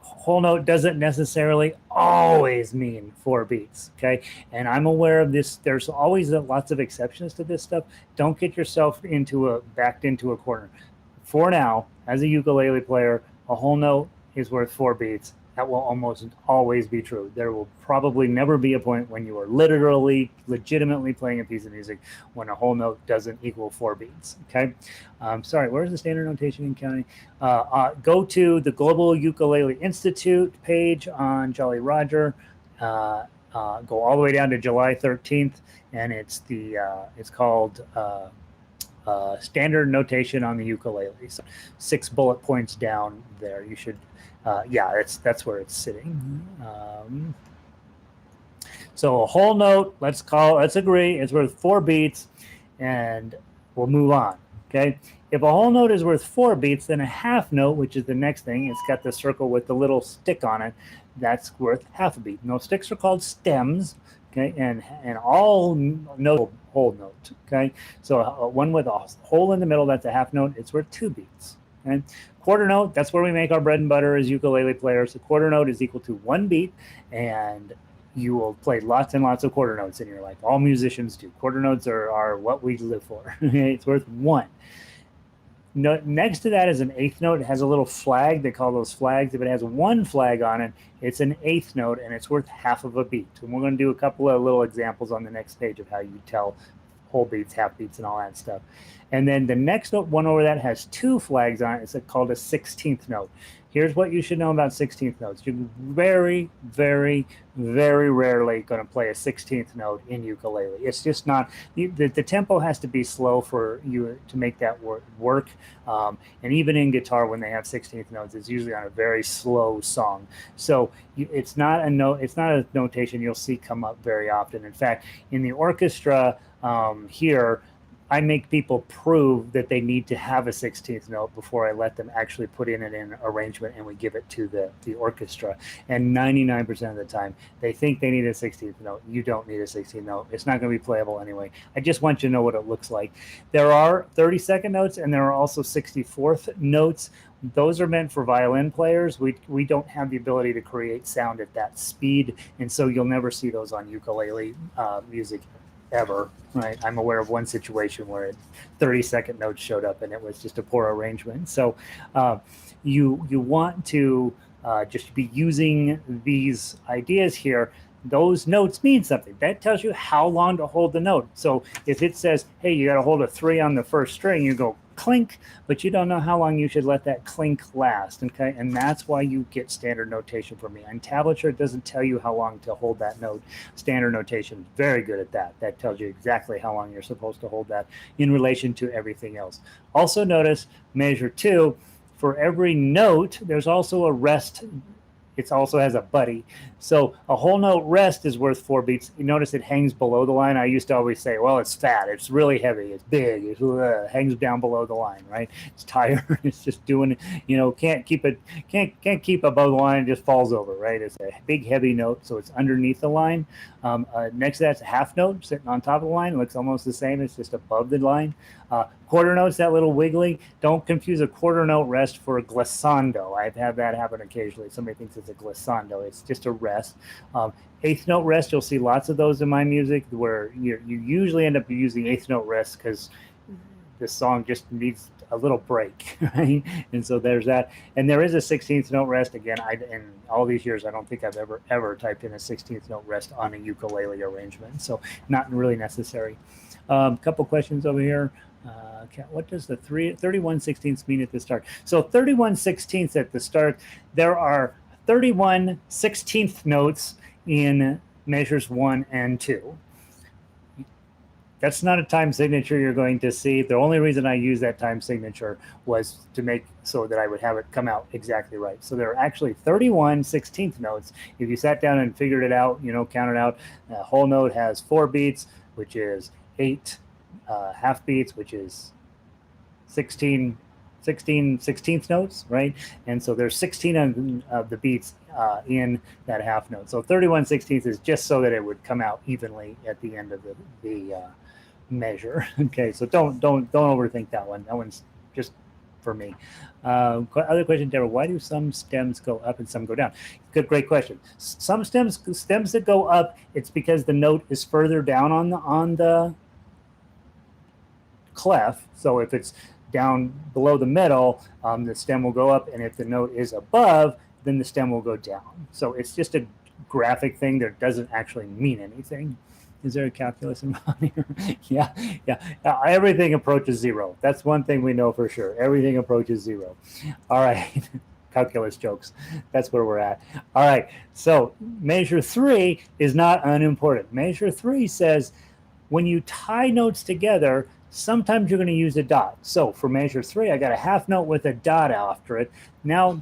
whole note doesn't necessarily always mean 4 beats. Okay, and I'm aware of this. There's always lots of exceptions to this stuff. Don't get yourself backed into a corner. For now, as a ukulele player, a whole note is worth 4 beats. That will almost always be true. There will probably never be a point when you are legitimately playing a piece of music when a whole note doesn't equal 4 beats. Okay. Sorry, where's the standard notation in counting? Go to the Global Ukulele Institute page on Jolly Roger. Go all the way down to July 13th, and it's called standard notation on the ukulele. So 6 bullet points down there. You should. Yeah, that's where it's sitting. So a whole note, let's agree, it's worth 4 beats, and we'll move on. Okay. If a whole note is worth 4 beats, then a half note, which is the next thing, it's got the circle with the little stick on it, that's worth half a beat. No, sticks are called stems. Okay, and all note whole note. Okay, so one with a hole in the middle, that's a half note. It's worth 2 beats. Okay, quarter note, that's where we make our bread and butter as ukulele players. The quarter note is equal to 1 beat, and you will play lots and lots of quarter notes in your life. All musicians do. Quarter notes are what we live for. It's worth 1. Next to that is an eighth note. It has a little flag. They call those flags. If it has 1 flag on it, it's an eighth note, and it's worth half of a beat. And we're going to do a couple of little examples on the next page of how you tell whole beats, half beats, and all that stuff. And then the next note, one over that, has 2 flags on it. It's called a 16th note. Here's what you should know about 16th notes. You're very, very, very rarely going to play a 16th note in ukulele. It's just not, the tempo has to be slow for you to make that work. And even in guitar, when they have 16th notes, it's usually on a very slow song. So it's not a notation you'll see come up very often. In fact, in the orchestra here, I make people prove that they need to have a 16th note before I let them actually put in an arrangement and we give it to the orchestra. And 99% of the time, they think they need a 16th note. You don't need a 16th note. It's not going to be playable anyway. I just want you to know what it looks like. There are 32nd notes, and there are also 64th notes. Those are meant for violin players. We don't have the ability to create sound at that speed, and so you'll never see those on ukulele music ever, right? I'm aware of one situation where 32nd notes showed up and it was just a poor arrangement. So you want to just be using these ideas here. Those notes mean something. That tells you how long to hold the note. So if it says, hey, you got to hold a 3 on the first string, you go clink, but you don't know how long you should let that clink last. Okay, and that's why you get standard notation from me. On tablature, it doesn't tell you how long to hold that note. Standard notation is very good at that. That tells you exactly how long you're supposed to hold that in relation to everything else. Also notice measure 2, for every note, there's also a rest. It also has a buddy. So a whole note rest is worth 4 beats. You notice it hangs below the line. I used to always say, well, it's fat, it's really heavy, it's big, it hangs down below the line, right? It's tired, it's just doing, can't keep above the line, it just falls over, right? It's a big, heavy note, so it's underneath the line. Next to that's a half note sitting on top of the line. It looks almost the same, it's just above the line. Quarter note's that little wiggly. Don't confuse a quarter note rest for a glissando. I've had that happen occasionally. Somebody thinks it's a glissando. It's just a rest. Eighth note rest, you'll see lots of those in my music where you usually end up using eighth note rest because this song just needs a little break, right? And so there's that. And there is a 16th note rest. Again, in all these years, I don't think I've ever typed in a 16th note rest on a ukulele arrangement. So not really necessary. Couple questions over here. What does the 31 16ths mean at the start? So 31 16ths at the start, there are 31 16th notes in measures 1 and 2. That's not a time signature you're going to see. The only reason I used that time signature was to make so that I would have it come out exactly right. So there are actually 31 16th notes. If you sat down and figured it out, counted out, a whole note has 4 beats, which is 8 half beats, which is 16 16th notes, right? And so there's 16 of the beats in that half note. So 31 16ths is just so that it would come out evenly at the end of measure. Okay, so don't overthink that one. That one's just for me. Other question, Deborah, why do some stems go up and some go down? Great question. Some stems that go up, it's because the note is further down on the clef. So if it's down below the middle, the stem will go up, and if the note is above, then the stem will go down. So it's just a graphic thing that doesn't actually mean anything. Is there a calculus involved here? Yeah. Everything approaches zero. That's one thing we know for sure. Everything approaches zero. All right. Calculus jokes. That's where we're at. All right. So measure 3 is not unimportant. Measure 3 says when you tie notes together, sometimes you're going to use a dot. So for measure 3, I got a half note with a dot after it. Now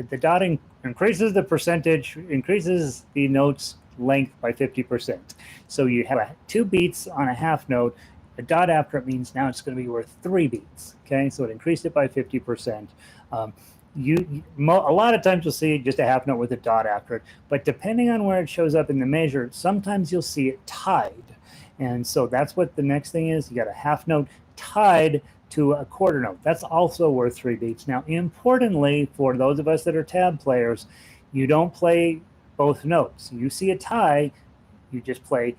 the dotting increases the percentage, increases the note's length by 50%. So you have 2 beats on a half note. A dot after it means now it's going to be worth 3 beats. Okay, so it increased it by 50%. A lot of times you'll see just a half note with a dot after it, but depending on where it shows up in the measure, sometimes you'll see it tied. And so that's what the next thing is. You got a half note tied to a quarter note. That's also worth 3 beats. Now, importantly, for those of us that are tab players, you don't play both notes. You see a tie, you just play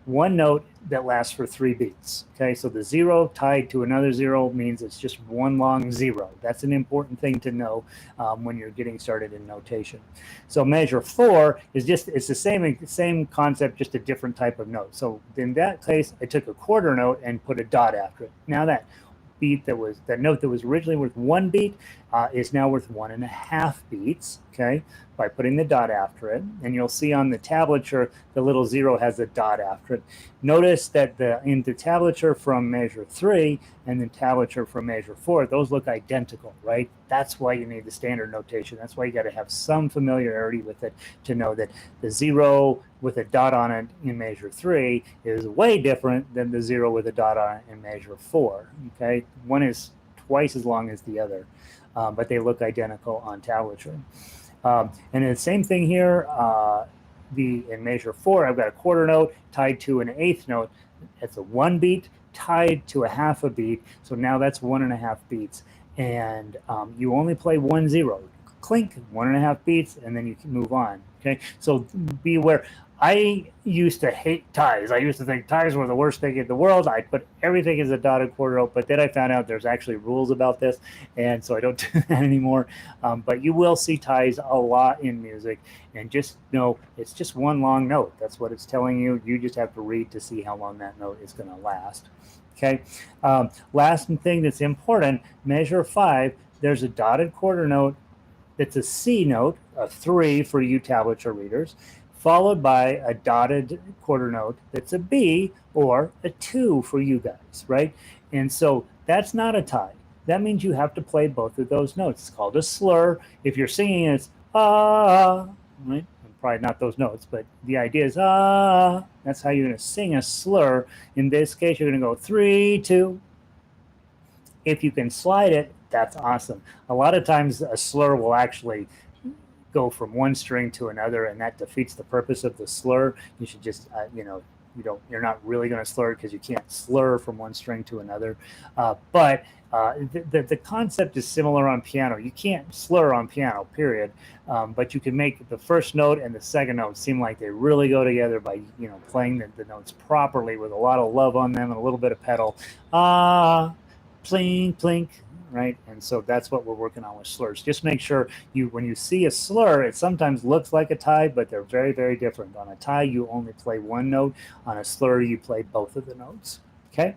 one note that lasts for 3 beats. Okay, so the 0 tied to another 0 means it's just one long 0. That's an important thing to know when you're getting started in notation. So measure 4 is it's the same concept, just a different type of note. So in that case, I took a quarter note and put a dot after it. Now that note that was originally worth 1 beat is now worth 1.5 beats, okay, by putting the dot after it. And you'll see on the tablature, the little 0 has a dot after it. Notice that in the tablature from measure 3 and the tablature from measure 4, those look identical, right? That's why you need the standard notation. That's why you got to have some familiarity with it to know that the 0 with a dot on it in measure 3 is way different than the 0 with a dot on it in measure 4, okay? One is twice as long as the other, but they look identical on tablature. And the same thing here, in measure 4, I've got a quarter note tied to an 1/8 note. It's a 1 beat tied to a half a beat. So now that's 1.5 beats. And you only play 1 0. Clink, 1.5 beats, and then you can move on. Okay, so be aware. I used to hate ties. I used to think ties were the worst thing in the world. I put everything as a dotted quarter note, but then I found out there's actually rules about this, and so I don't do that anymore. But you will see ties a lot in music, and just know it's just one long note. That's what it's telling you. You just have to read to see how long that note is going to last. Okay. Last thing that's important, measure 5, there's a dotted quarter note that's a C note, a 3 for you tablature readers, followed by a dotted quarter note that's a B or a 2 for you guys, right? And so that's not a tie. That means you have to play both of those notes. It's called a slur. If you're singing, it's ah, right? Probably not those notes, but the idea is ah. That's how you're going to sing a slur. In this case, you're going to go 3, 2. If you can slide it, that's awesome. A lot of times a slur will actually go from one string to another, and that defeats the purpose of the slur. You should just, you're not really going to slur it because you can't slur from one string to another. But the concept is similar on piano. You can't slur on piano, period. But you can make the first note and the second note seem like they really go together by, playing the notes properly with a lot of love on them and a little bit of pedal. Ah, plink, plink. Right, and so that's what we're working on with slurs. Just make sure when you see a slur, it sometimes looks like a tie, but they're very, very different. On a tie, you only play one note. On a slur, you play both of the notes. Okay,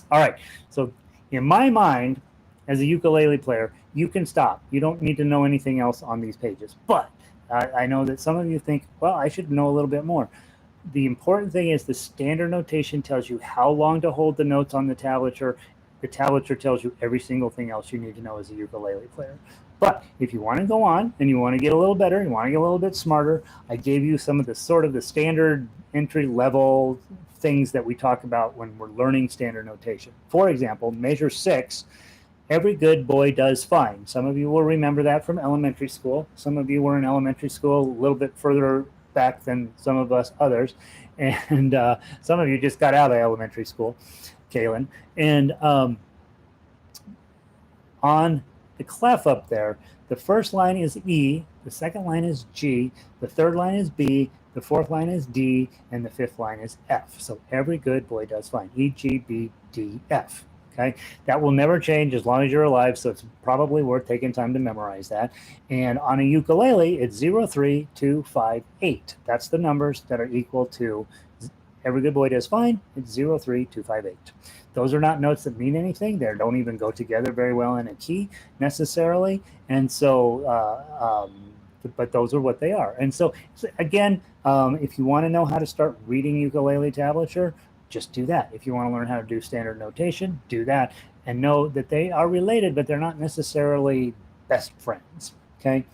all right. So in my mind, as a ukulele player, you can stop. You don't need to know anything else on these pages. But I know that some of you think, well, I should know a little bit more. The important thing is the standard notation tells you how long to hold the notes on the tablature. The tablature tells you every single thing else you need to know as a ukulele player. But if you want to go on and you want to get a little better, you want to get a little bit smarter, I gave you some of the standard entry level things that we talk about when we're learning standard notation. For example, measure 6, every good boy does fine. Some of you will remember that from elementary school. Some of you were in elementary school a little bit further back than some of us others. And some of you just got out of elementary school. Kaylin. And on the clef up there, the first line is E, the second line is G, the third line is B, the fourth line is D, and the fifth line is F. So every good boy does fine. E, G, B, D, F. Okay, that will never change as long as you're alive, so it's probably worth taking time to memorize that. And on a ukulele, it's 0, 3, 2, 5, 8. That's the numbers that are equal to every good boy does fine. It's 0, 3, 2, 5, 8. Those are not notes that mean anything. They don't even go together very well in a key necessarily. And so, but those are what they are. And so again, if you want to know how to start reading ukulele tablature, just do that. If you want to learn how to do standard notation, do that. And know that they are related, but they're not necessarily best friends. Okay.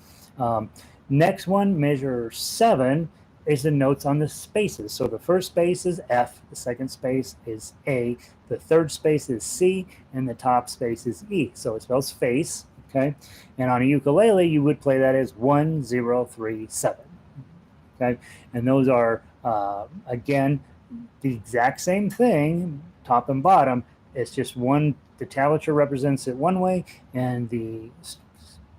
Next one, measure 7, is the notes on the spaces. So the first space is F, the second space is A, the third space is C, and the top space is E. So it spells face, okay? And on a ukulele, you would play that as 1, 0, 3, 7, okay? And those are, again, the exact same thing, top and bottom. It's just one, the tablature represents it one way, and the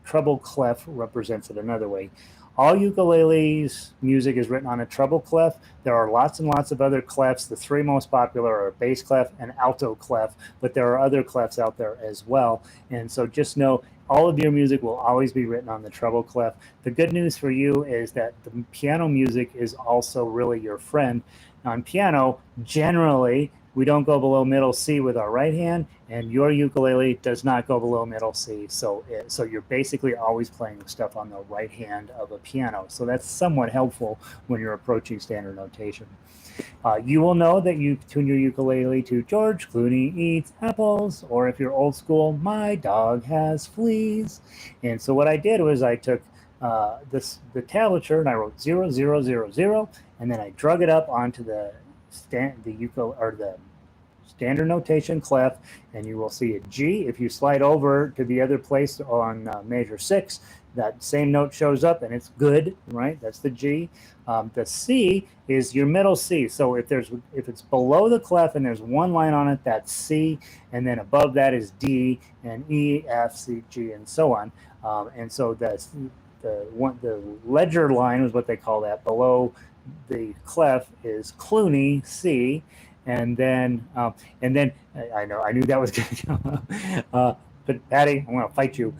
treble clef represents it another way. All ukuleles music is written on a treble clef. There are lots and lots of other clefs. The three most popular are bass clef and alto clef, but there are other clefs out there as well. And so just know all of your music will always be written on the treble clef. The good news for you is that the piano music is also really your friend. On piano, generally, we don't go below middle C with our right hand, and your ukulele does not go below middle C. So you're basically always playing stuff on the right hand of a piano. So that's somewhat helpful when you're approaching standard notation. You will know that you tune your ukulele to George Clooney eats apples, or if you're old school, my dog has fleas. And so what I did was I took the tablature and I wrote 0, 0, 0, 0, and then I drug it up onto the standard notation clef, and you will see a G. If you slide over to the other place on measure 6, that same note shows up and it's good, right? That's the G. The C is your middle C. So if it's below the clef and there's one line on it, that's C, and then above that is D and E, F, C, G, and so on. And so that's the ledger line is what they call that. Below the clef is Clooney, C, and then I knew that was going to come. But Patty, I'm going to fight you.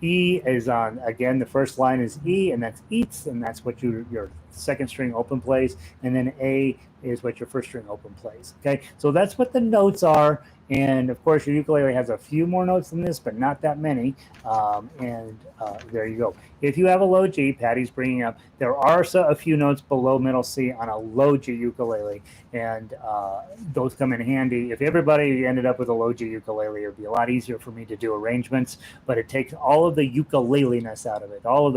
E is on, again, the first line is E, and that's eats, and that's what your second string open plays, and then A is what your first string open plays. Okay, so that's what the notes are. And of course, your ukulele has a few more notes than this, but not that many. There you go. If you have a low G, Patty's bringing up, there are a few notes below middle C on a low G ukulele, and those come in handy. If everybody ended up with a low G ukulele, it would be a lot easier for me to do arrangements, but it takes all of the ukulele-ness out of it. All of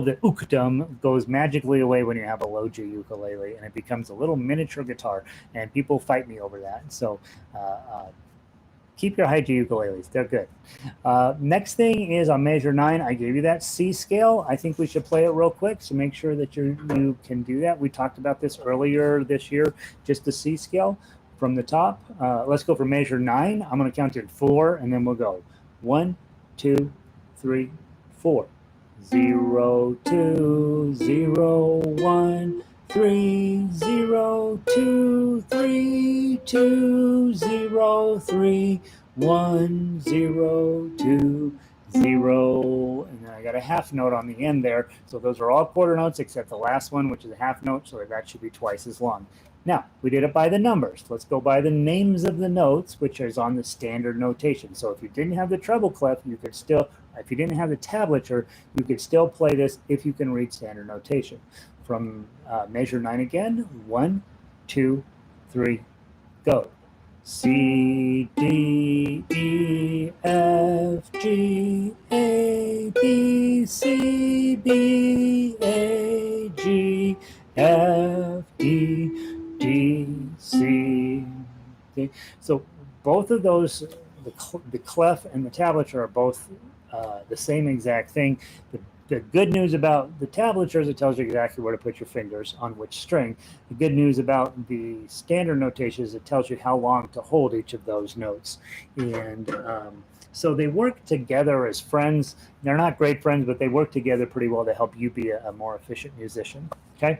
the ukdom goes magically away when you have a low G ukulele, and it becomes a little miniature guitar, and people fight me over that. So keep your high G ukuleles. They're good. Next thing is on measure 9. I gave you that C scale. I think we should play it real quick, so make sure that you can do that. We talked about this earlier this year, just the C scale from the top. Let's go for measure 9. I'm going to count to 4, and then we'll go 1, 2, 3, 4. 0, 2, 0, 1, 3, 0, 2, 3, 2, 0, 3, 1, 0, 2, 0, and then I got a half note on the end there. So those are all quarter notes except the last one, which is a half note, so that should be twice as long. Now, we did it by the numbers. Let's go by the names of the notes, which is on the standard notation. So if you didn't have the treble clef, you could still, if you didn't have the tablature, you could still play this if you can read standard notation. From measure 9 again, 1, 2, 3, go. C, D, E, F, G, A, B, C, B, A, G, F, E, D, C. Okay. So both of those, the clef and the tablature are both the same exact thing. the good news about the tablature is it tells you exactly where to put your fingers on which string. The good news about the standard notation is it tells you how long to hold each of those notes. And so they work together as friends. They're not great friends, but they work together pretty well to help you be a more efficient musician. Okay.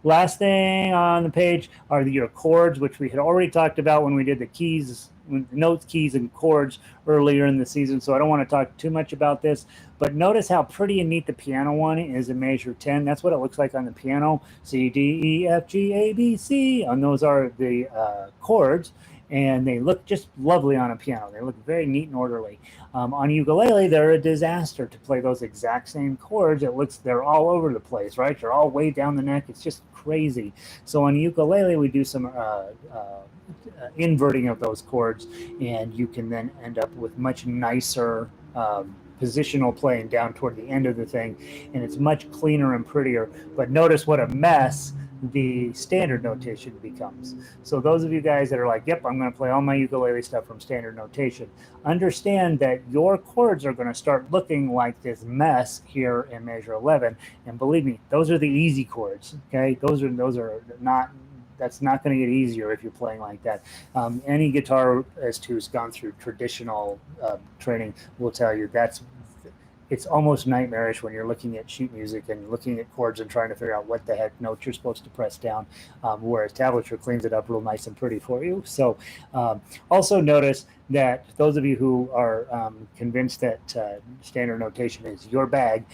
Last thing on the page are your chords, which we had already talked about when we did the keys, notes, keys, and chords earlier in the season. So I don't want to talk too much about this, but notice how pretty and neat the piano one is in measure 10. That's what it looks like on the piano. C, D, E, F, G, A, B, C. And those are the chords. And they look just lovely on a piano. They look very neat and orderly. On ukulele, they're a disaster to play those exact same chords. They're all over the place, right? They're all way down the neck. It's just crazy. So on ukulele, we do some inverting of those chords, and you can then end up with much nicer positional playing down toward the end of the thing, and it's much cleaner and prettier. But notice what a mess the standard notation becomes. So those of you guys that are like, yep, I'm going to play all my ukulele stuff from standard notation, understand that your chords are going to start looking like this mess here in measure 11. And believe me, those are the easy chords. Okay, those are not. That's not going to get easier if you're playing like that. Any guitarist who's gone through traditional training will tell you it's almost nightmarish when you're looking at sheet music and looking at chords and trying to figure out what the heck notes you're supposed to press down, whereas tablature cleans it up real nice and pretty for you. So also notice that those of you who are convinced that standard notation is your bag,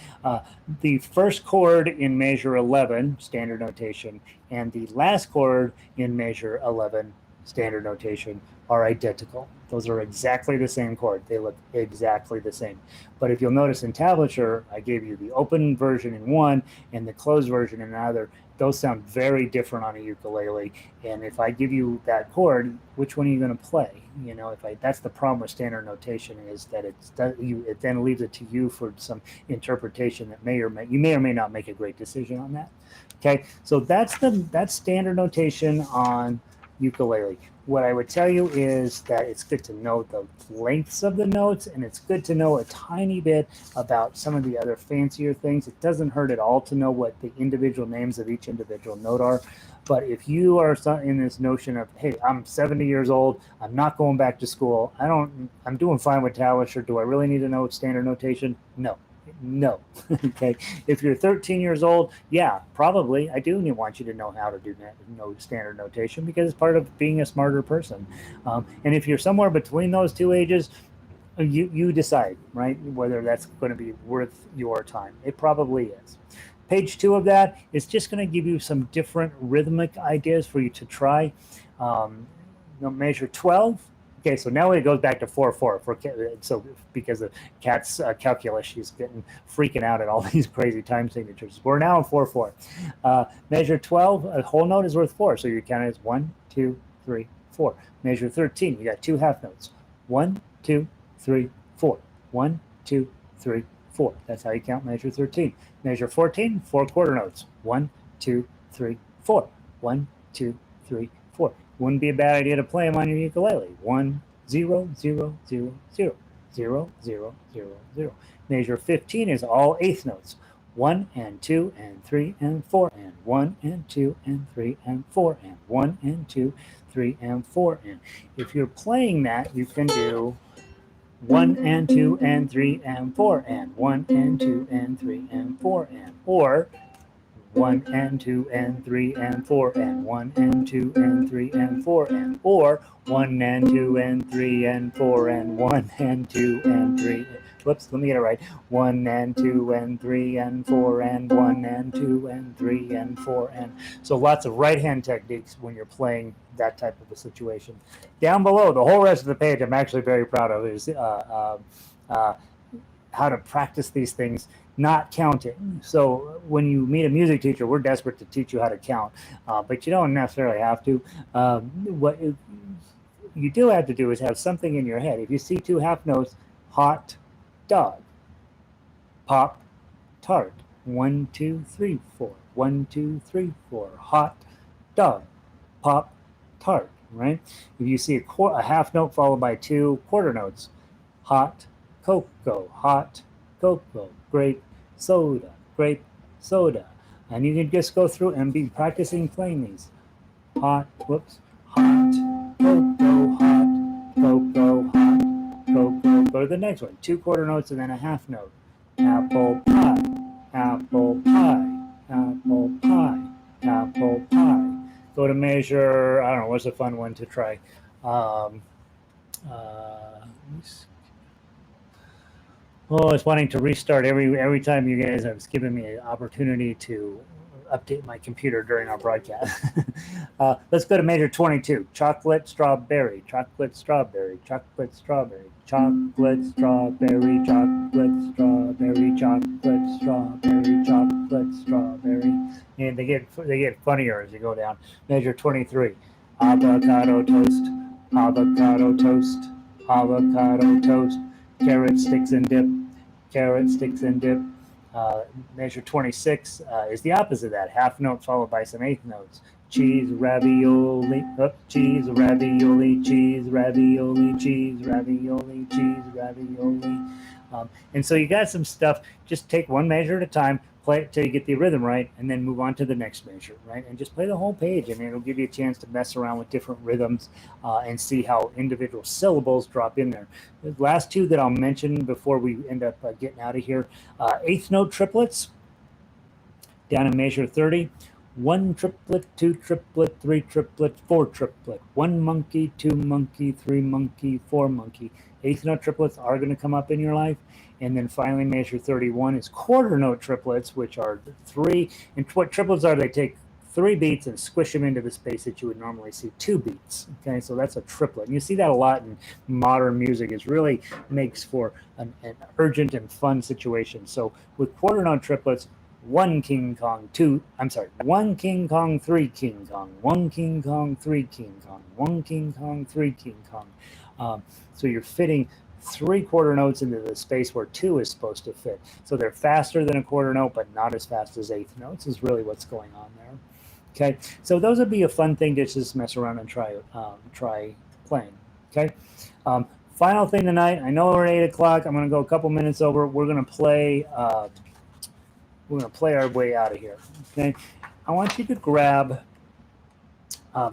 the first chord in measure 11, standard notation, and the last chord in measure 11, standard notation, are identical. Those are exactly the same chord. They look exactly the same. But if you'll notice in tablature, I gave you the open version in one and the closed version in another. Those sound very different on a ukulele. And if I give you that chord, which one are you going to play? You know, that's the problem with standard notation, is that it then leaves it to you for some interpretation that you may or may not make a great decision on that. Okay, so that's standard notation on ukulele. What I would tell you is that it's good to know the lengths of the notes, and it's good to know a tiny bit about some of the other fancier things. It doesn't hurt at all to know what the individual names of each individual note are. But if you are in this notion of, hey, I'm 70 years old, I'm not going back to school, I'm doing fine with tablature, do I really need to know standard notation? No. Okay. If you're 13 years old, yeah, probably I do want you to know how to know standard notation, because it's part of being a smarter person. And if you're somewhere between those two ages, you decide, right, whether that's going to be worth your time. It probably is. Page 2 of that is just going to give you some different rhythmic ideas for you to try. Measure 12. Okay, so now it goes back to 4/4. So because of Kat's calculus, she's freaking out at all these crazy time signatures. We're now in 4/4. Measure 12, a whole note is worth 4. So you count it as 1, 2, 3, 4. Measure 13, you got 2 half notes. 1, 2, 3, 4. 1, 2, 3, 4. That's how you count measure 13. Measure 14, 4 quarter notes. 1, 2, 3, 4. 1, 2, 3, 4. Wouldn't be a bad idea to play them on your ukulele. 1, 0, 0, 0, 0, 0, 0, 0, 0. Measure 15 is all eighth notes. 1 and 2 and 3 and 4 and 1 and 2 and 3 and 4 and 1 and 2, 3 and 4 and. If you're playing that, you can do 1 and 2 and 3 and 4 and 1 and 2 and 3 and 4 and, or 1 and 2 and 3 and 4 and 1 and 2 and 3 and 4 and, or 1 and 2 and 3 and 4 and 1 and 2 and 3. Whoops, let me get it right. 1 and 2 and 3 and 4 and 1 and 2 and 3 and 4 and. So lots of right hand techniques when you're playing that type of a situation. Down below, the whole rest of the page I'm actually very proud of is how to practice these things, not counting. So when you meet a music teacher, we're desperate to teach you how to count, but you don't necessarily have to. What you do have to do is have something in your head. If you see 2 half notes, hot dog, pop tart, 1, 2, 3, 4, 1, 2, 3, 4, hot dog, pop tart, right? If you see a half note followed by 2 quarter notes, hot cocoa, hot cocoa, great soda, grape, soda. And you can just go through and be practicing playing these. Hot, whoops, hot, cocoa, hot, cocoa, hot, cocoa. Go to the next one. 2 quarter notes and then a half note. Apple pie, apple pie, apple pie, apple pie. Go to measure, I don't know, what's a fun one to try? Oh, it's wanting to restart every time you guys have given me an opportunity to update my computer during our broadcast. Let's go to measure 22. Chocolate, strawberry, chocolate, strawberry, chocolate, strawberry, chocolate, strawberry, chocolate, strawberry, chocolate, strawberry, chocolate, strawberry. And they get funnier as you go down. Measure 23. Avocado toast, avocado toast, avocado toast, carrot sticks and dip, carrot sticks and dip. Measure 26 is the opposite of that. Half note followed by some eighth notes. Cheese, ravioli, cheese, ravioli, cheese, ravioli, cheese, ravioli, cheese, ravioli. And so you got some stuff. Just take one measure at a time, play it till you get the rhythm right, and then move on to the next measure, right? And just play the whole page, and it'll give you a chance to mess around with different rhythms and see how individual syllables drop in there. The last two that I'll mention before we end up getting out of here, eighth note triplets, down in measure 30. 1 triplet, 2 triplet, 3 triplet, 4 triplet. 1 monkey, 2 monkey, 3 monkey, 4 monkey. Eighth note triplets are going to come up in your life. And then finally, measure 31 is quarter note triplets, which are 3. And what triplets are, they take 3 beats and squish them into the space that you would normally see 2 beats. Okay, so that's a triplet. And you see that a lot in modern music. It really makes for an urgent and fun situation. So with quarter note triplets, 1 King Kong, 1 King Kong, 3 King Kong, 1 King Kong, 3 King Kong, 1 King Kong, 3 King Kong. So you're fitting 3 quarter notes into the space where 2 is supposed to fit. So they're faster than a quarter note, but not as fast as eighth notes is really what's going on there. Okay, so those would be a fun thing to just mess around and try playing. Okay, final thing tonight. I know we're at 8 o'clock. I'm going to go a couple minutes over. We're going to play. We're going to play our way out of here. Okay, I want you to grab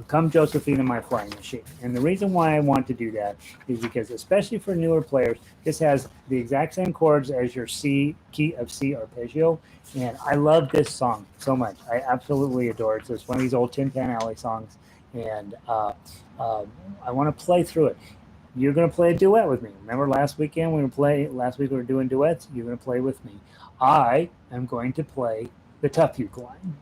Come Josephine, My Flying Machine. And the reason why I want to do that is because, especially for newer players, this has the exact same chords as your C, key of C arpeggio. And I love this song so much. I absolutely adore it. So it's one of these old Tin Pan Alley songs. And I want to play through it. You're going to play a duet with me. Remember last week we were doing duets? You're going to play with me. I am going to play the tough uke line.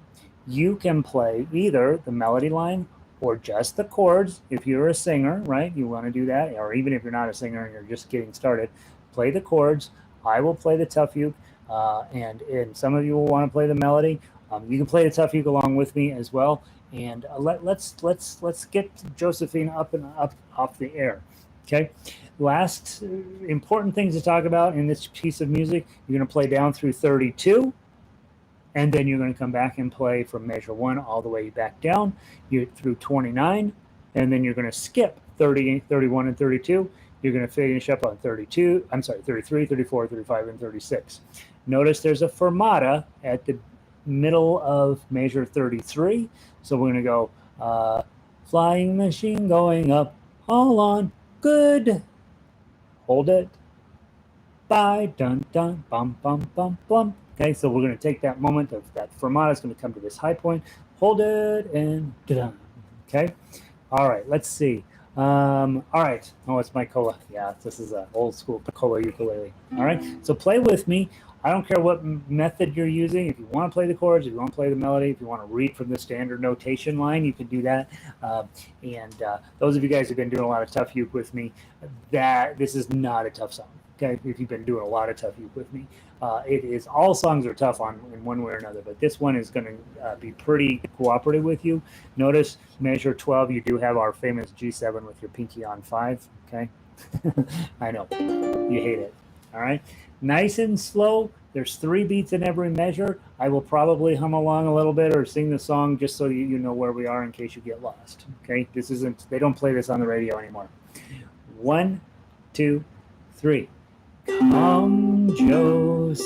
You can play either the melody line or just the chords. If you're a singer, right, you want to do that, or even if you're not a singer and you're just getting started, play the chords. I will play the tough uke, and some of you will want to play the melody. You can play the tough uke along with me as well. And let's get Josephine up off the air. Okay. Last important things to talk about in this piece of music. You're going to play down through 32. And then you're going to come back and play from measure 1 all the way back down. You're through 29, and then you're going to skip 30, 31, and 32. You're going to finish up on 33, 34, 35, and 36. Notice there's a fermata at the middle of measure 33. So we're going to go flying machine going up, all on, good. Hold it. Bye, dun, dun, bum, bum, bum, bum. Okay, so we're going to take that moment of that fermata. It's going to come to this high point. Hold it and dun. Okay. All right. Let's see. All right. Oh, it's my koa. Yeah, this is an old school koa ukulele. All right. So play with me. I don't care what method you're using. If you want to play the chords, if you want to play the melody, if you want to read from the standard notation line, you can do that. Those of you guys who've been doing a lot of tough uke with me, this is not a tough song. Okay, if you've been doing a lot of tough uke with me, it is, all songs are tough in one way or another, but this one is going to be pretty cooperative with you. Notice measure 12, you do have our famous G7 with your pinky on 5. Okay, I know you hate it. All right, nice and slow. There's 3 beats in every measure. I will probably hum along a little bit or sing the song just so you know where we are in case you get lost. Okay, they don't play this on the radio anymore. 1, 2, 3. Come, Josephine,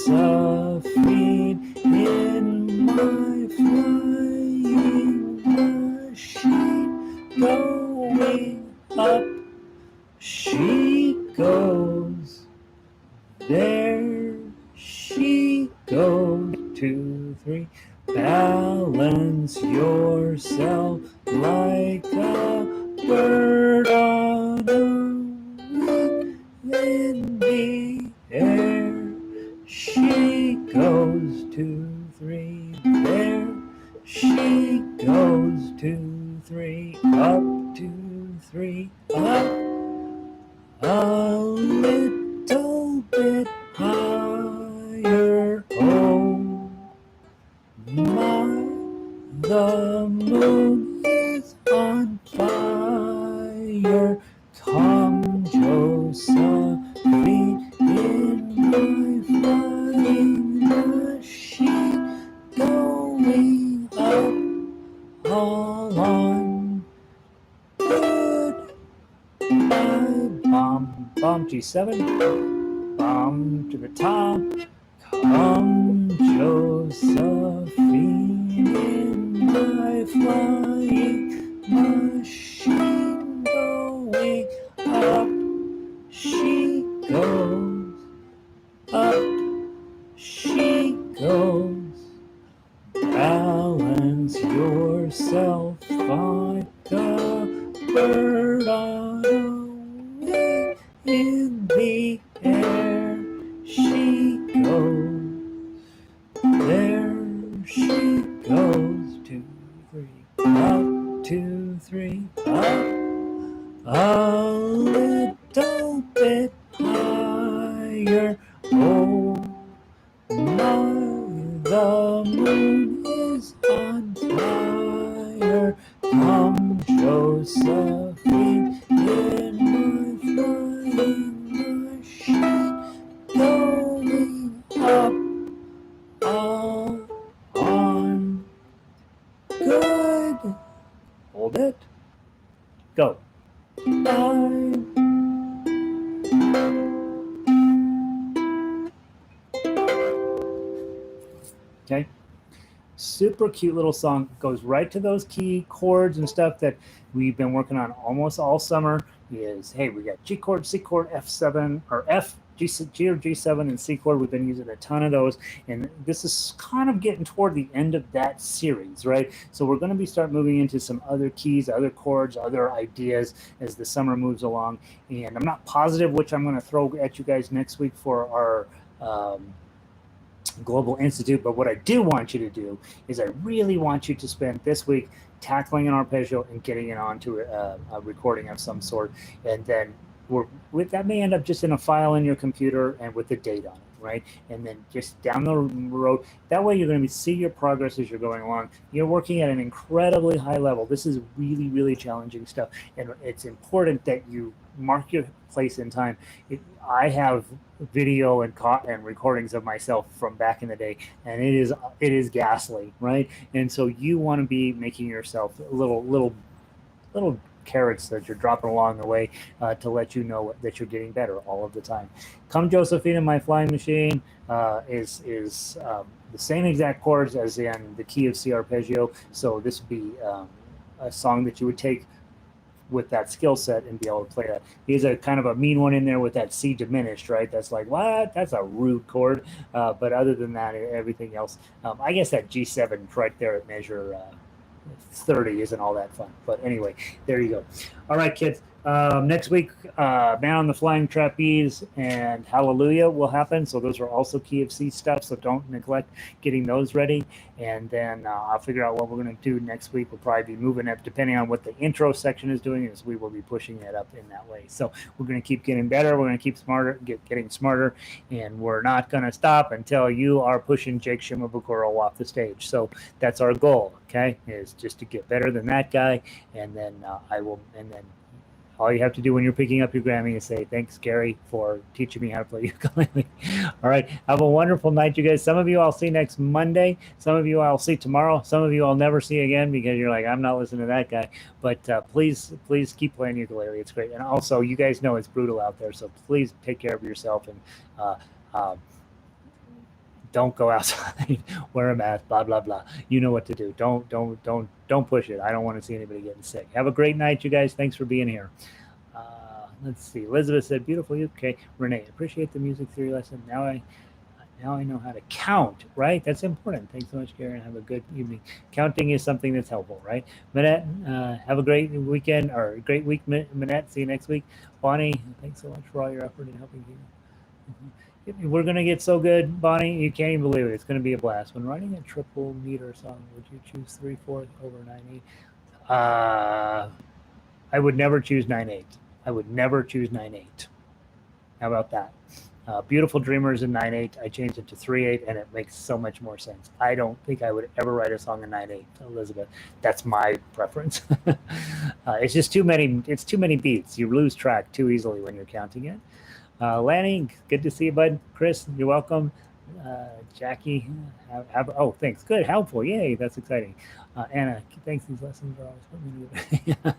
she goes, 2, 3. Balance yourself like a bird on a wing in the air. She goes, 2, 3. There she goes, 2, 3. Up, 2, 3. Up a little bit higher. Oh my, the moon is on fire. Come, Josephine, in my flying machine, going up all on good. Bum, bum, G7, bum to the top. Come, Josephine, in my flying machine, going up. She goes, up she goes. Balance yourself like a bird on a wing in the air. She goes. There she goes, 2, 3, up, 2, 3, up, a little bit higher. Oh my, the moon is on fire. Come, Josephine, in my flying machine, going up. All on good. Hold it. Go. Bye. Okay. Super cute little song. Goes right to those key chords and stuff that we've been working on almost all summer. Is, hey, we got G chord, C chord, F7, or F, G or G7 and C chord. We've been using a ton of those, and this is kind of getting toward the end of that series, right? So we're going to be start moving into some other keys, other chords, other ideas as the summer moves along. And I'm not positive which I'm going to throw at you guys next week for our Global Institute, but what I do want you to do is I really want you to spend this week tackling an arpeggio and getting it onto a recording of some sort, and then that may end up just in a file in your computer and with the date on it, right? And then just down the road, that way you're going to see your progress as you're going along. You're working at an incredibly high level. This is really, really challenging stuff, and it's important that you mark your place in time. I have video and recordings of myself from back in the day, and it is ghastly, right? And so you want to be making yourself little carrots that you're dropping along the way to let you know that you're getting better all of the time. Come, Josephine, in my flying machine is the same exact chords as in the key of C arpeggio. So this would be a song that you would take with that skill set and be able to play that. Here's a kind of a mean one in there with that C diminished, right? That's like, what? That's a rude chord. But other than that, everything else, I guess that G7 right there at measure 30 isn't all that fun. But anyway, there you go. All right, kids. Next week, Man on the Flying Trapeze and Hallelujah will happen. So those are also key of C stuff. So don't neglect getting those ready. And then I'll figure out what we're going to do next week. We'll probably be moving up, depending on what the intro section is doing, is we will be pushing it up in that way. So we're going to keep getting better. We're going to keep smarter, getting smarter. And we're not going to stop until you are pushing Jake Shimabukuro off the stage. So that's our goal, okay, is just to get better than that guy. And then all you have to do when you're picking up your Grammy is say, thanks, Gary, for teaching me how to play ukulele. All right. Have a wonderful night, you guys. Some of you I'll see next Monday. Some of you I'll see tomorrow. Some of you I'll never see again because you're like, I'm not listening to that guy. But please keep playing ukulele. It's great. And also, you guys know it's brutal out there. So please take care of yourself and don't go outside, wear a mask, blah, blah, blah. You know what to do. Don't push it. I don't want to see anybody getting sick. Have a great night, you guys. Thanks for being here. Let's see. Elizabeth said, beautiful. Okay. Renee, appreciate the music theory lesson. Now Now I know how to count, right? That's important. Thanks so much, Karen. Have a good evening. Counting is something that's helpful, right? Minette, have a great weekend or a great week, Minette. See you next week. Bonnie, thanks so much for all your effort in helping you. We're going to get so good, Bonnie, you can't even believe it. It's going to be a blast. When writing a triple meter song, would you choose 3/4 over 9/8? I would never choose 9/8. I would never choose 9/8. How about that? Beautiful Dreamers in 9/8. I changed it to 3/8, and it makes so much more sense. I don't think I would ever write a song in 9/8, Elizabeth. That's my preference. It's just too many. It's too many beats. You lose track too easily when you're counting it. Lanny, good to see you, bud. Chris, you're welcome. Jackie, oh, thanks. Good, helpful. Yay, that's exciting. Anna, thanks. These lessons are always put me in a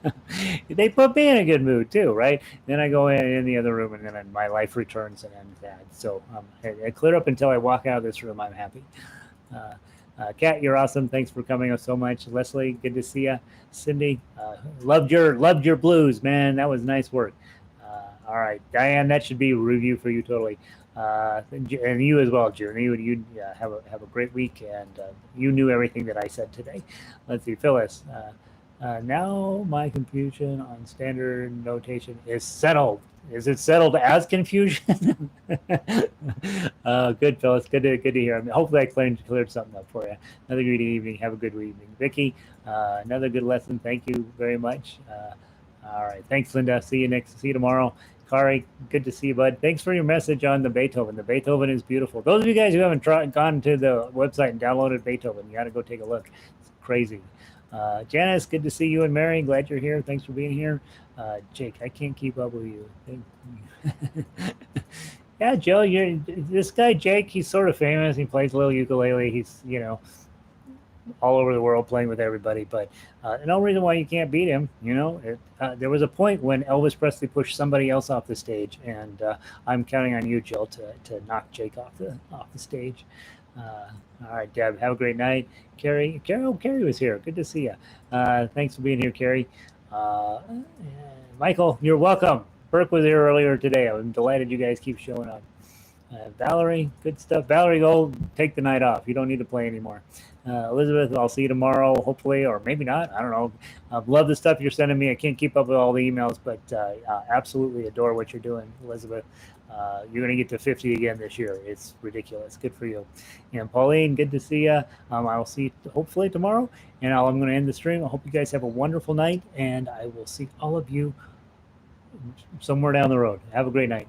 good They put me in a good mood too, right? Then I go in the other room, and then my life returns, and I'm sad. So I clear up until I walk out of this room. I'm happy. Kat, you're awesome. Thanks for coming so much. Leslie, good to see you. Cindy, loved your blues, man. That was nice work. All right, Diane, that should be a review for you totally. And you as well, June. You have a great week, and you knew everything that I said today. Let's see, Phyllis. Now my confusion on standard notation is settled. Is it settled as confusion? Good, Phyllis. Good to hear. I mean, hopefully I cleared something up for you. Another good evening. Have a good evening, Vicky. Another good lesson. Thank you very much. All right. Thanks, Linda. See you tomorrow. Kari, good to see you, bud. Thanks for your message on the Beethoven. The Beethoven is beautiful. Those of you guys who haven't gone to the website and downloaded Beethoven, you got to go take a look. It's crazy. Janice, good to see you, and Mary, glad you're here. Thanks for being here. Jake, I can't keep up with you. Yeah, Joe, this guy Jake. He's sort of famous. He plays a little ukulele. He's all over the world playing with everybody, but no reason why you can't beat him. There was a point when Elvis Presley pushed somebody else off the stage, and I'm counting on you, Jill, to knock Jake off the stage. All right, Deb, have a great night. Carrie was here. Good to see you. Thanks for being here, Carrie. Michael, you're welcome. Burke was here earlier today. I'm delighted you guys keep showing up. Valerie, good stuff. Valerie, go take the night off. You don't need to play anymore. Elizabeth, I'll see you tomorrow, hopefully, or maybe not. I don't know. Love the stuff you're sending me. I can't keep up with all the emails, but absolutely adore what you're doing, Elizabeth. You're going to get to 50 again this year. It's ridiculous. Good for you. And Pauline, good to see you. I'll see you hopefully tomorrow, and I'm going to end the stream. I hope you guys have a wonderful night, and I will see all of you somewhere down the road. Have a great night.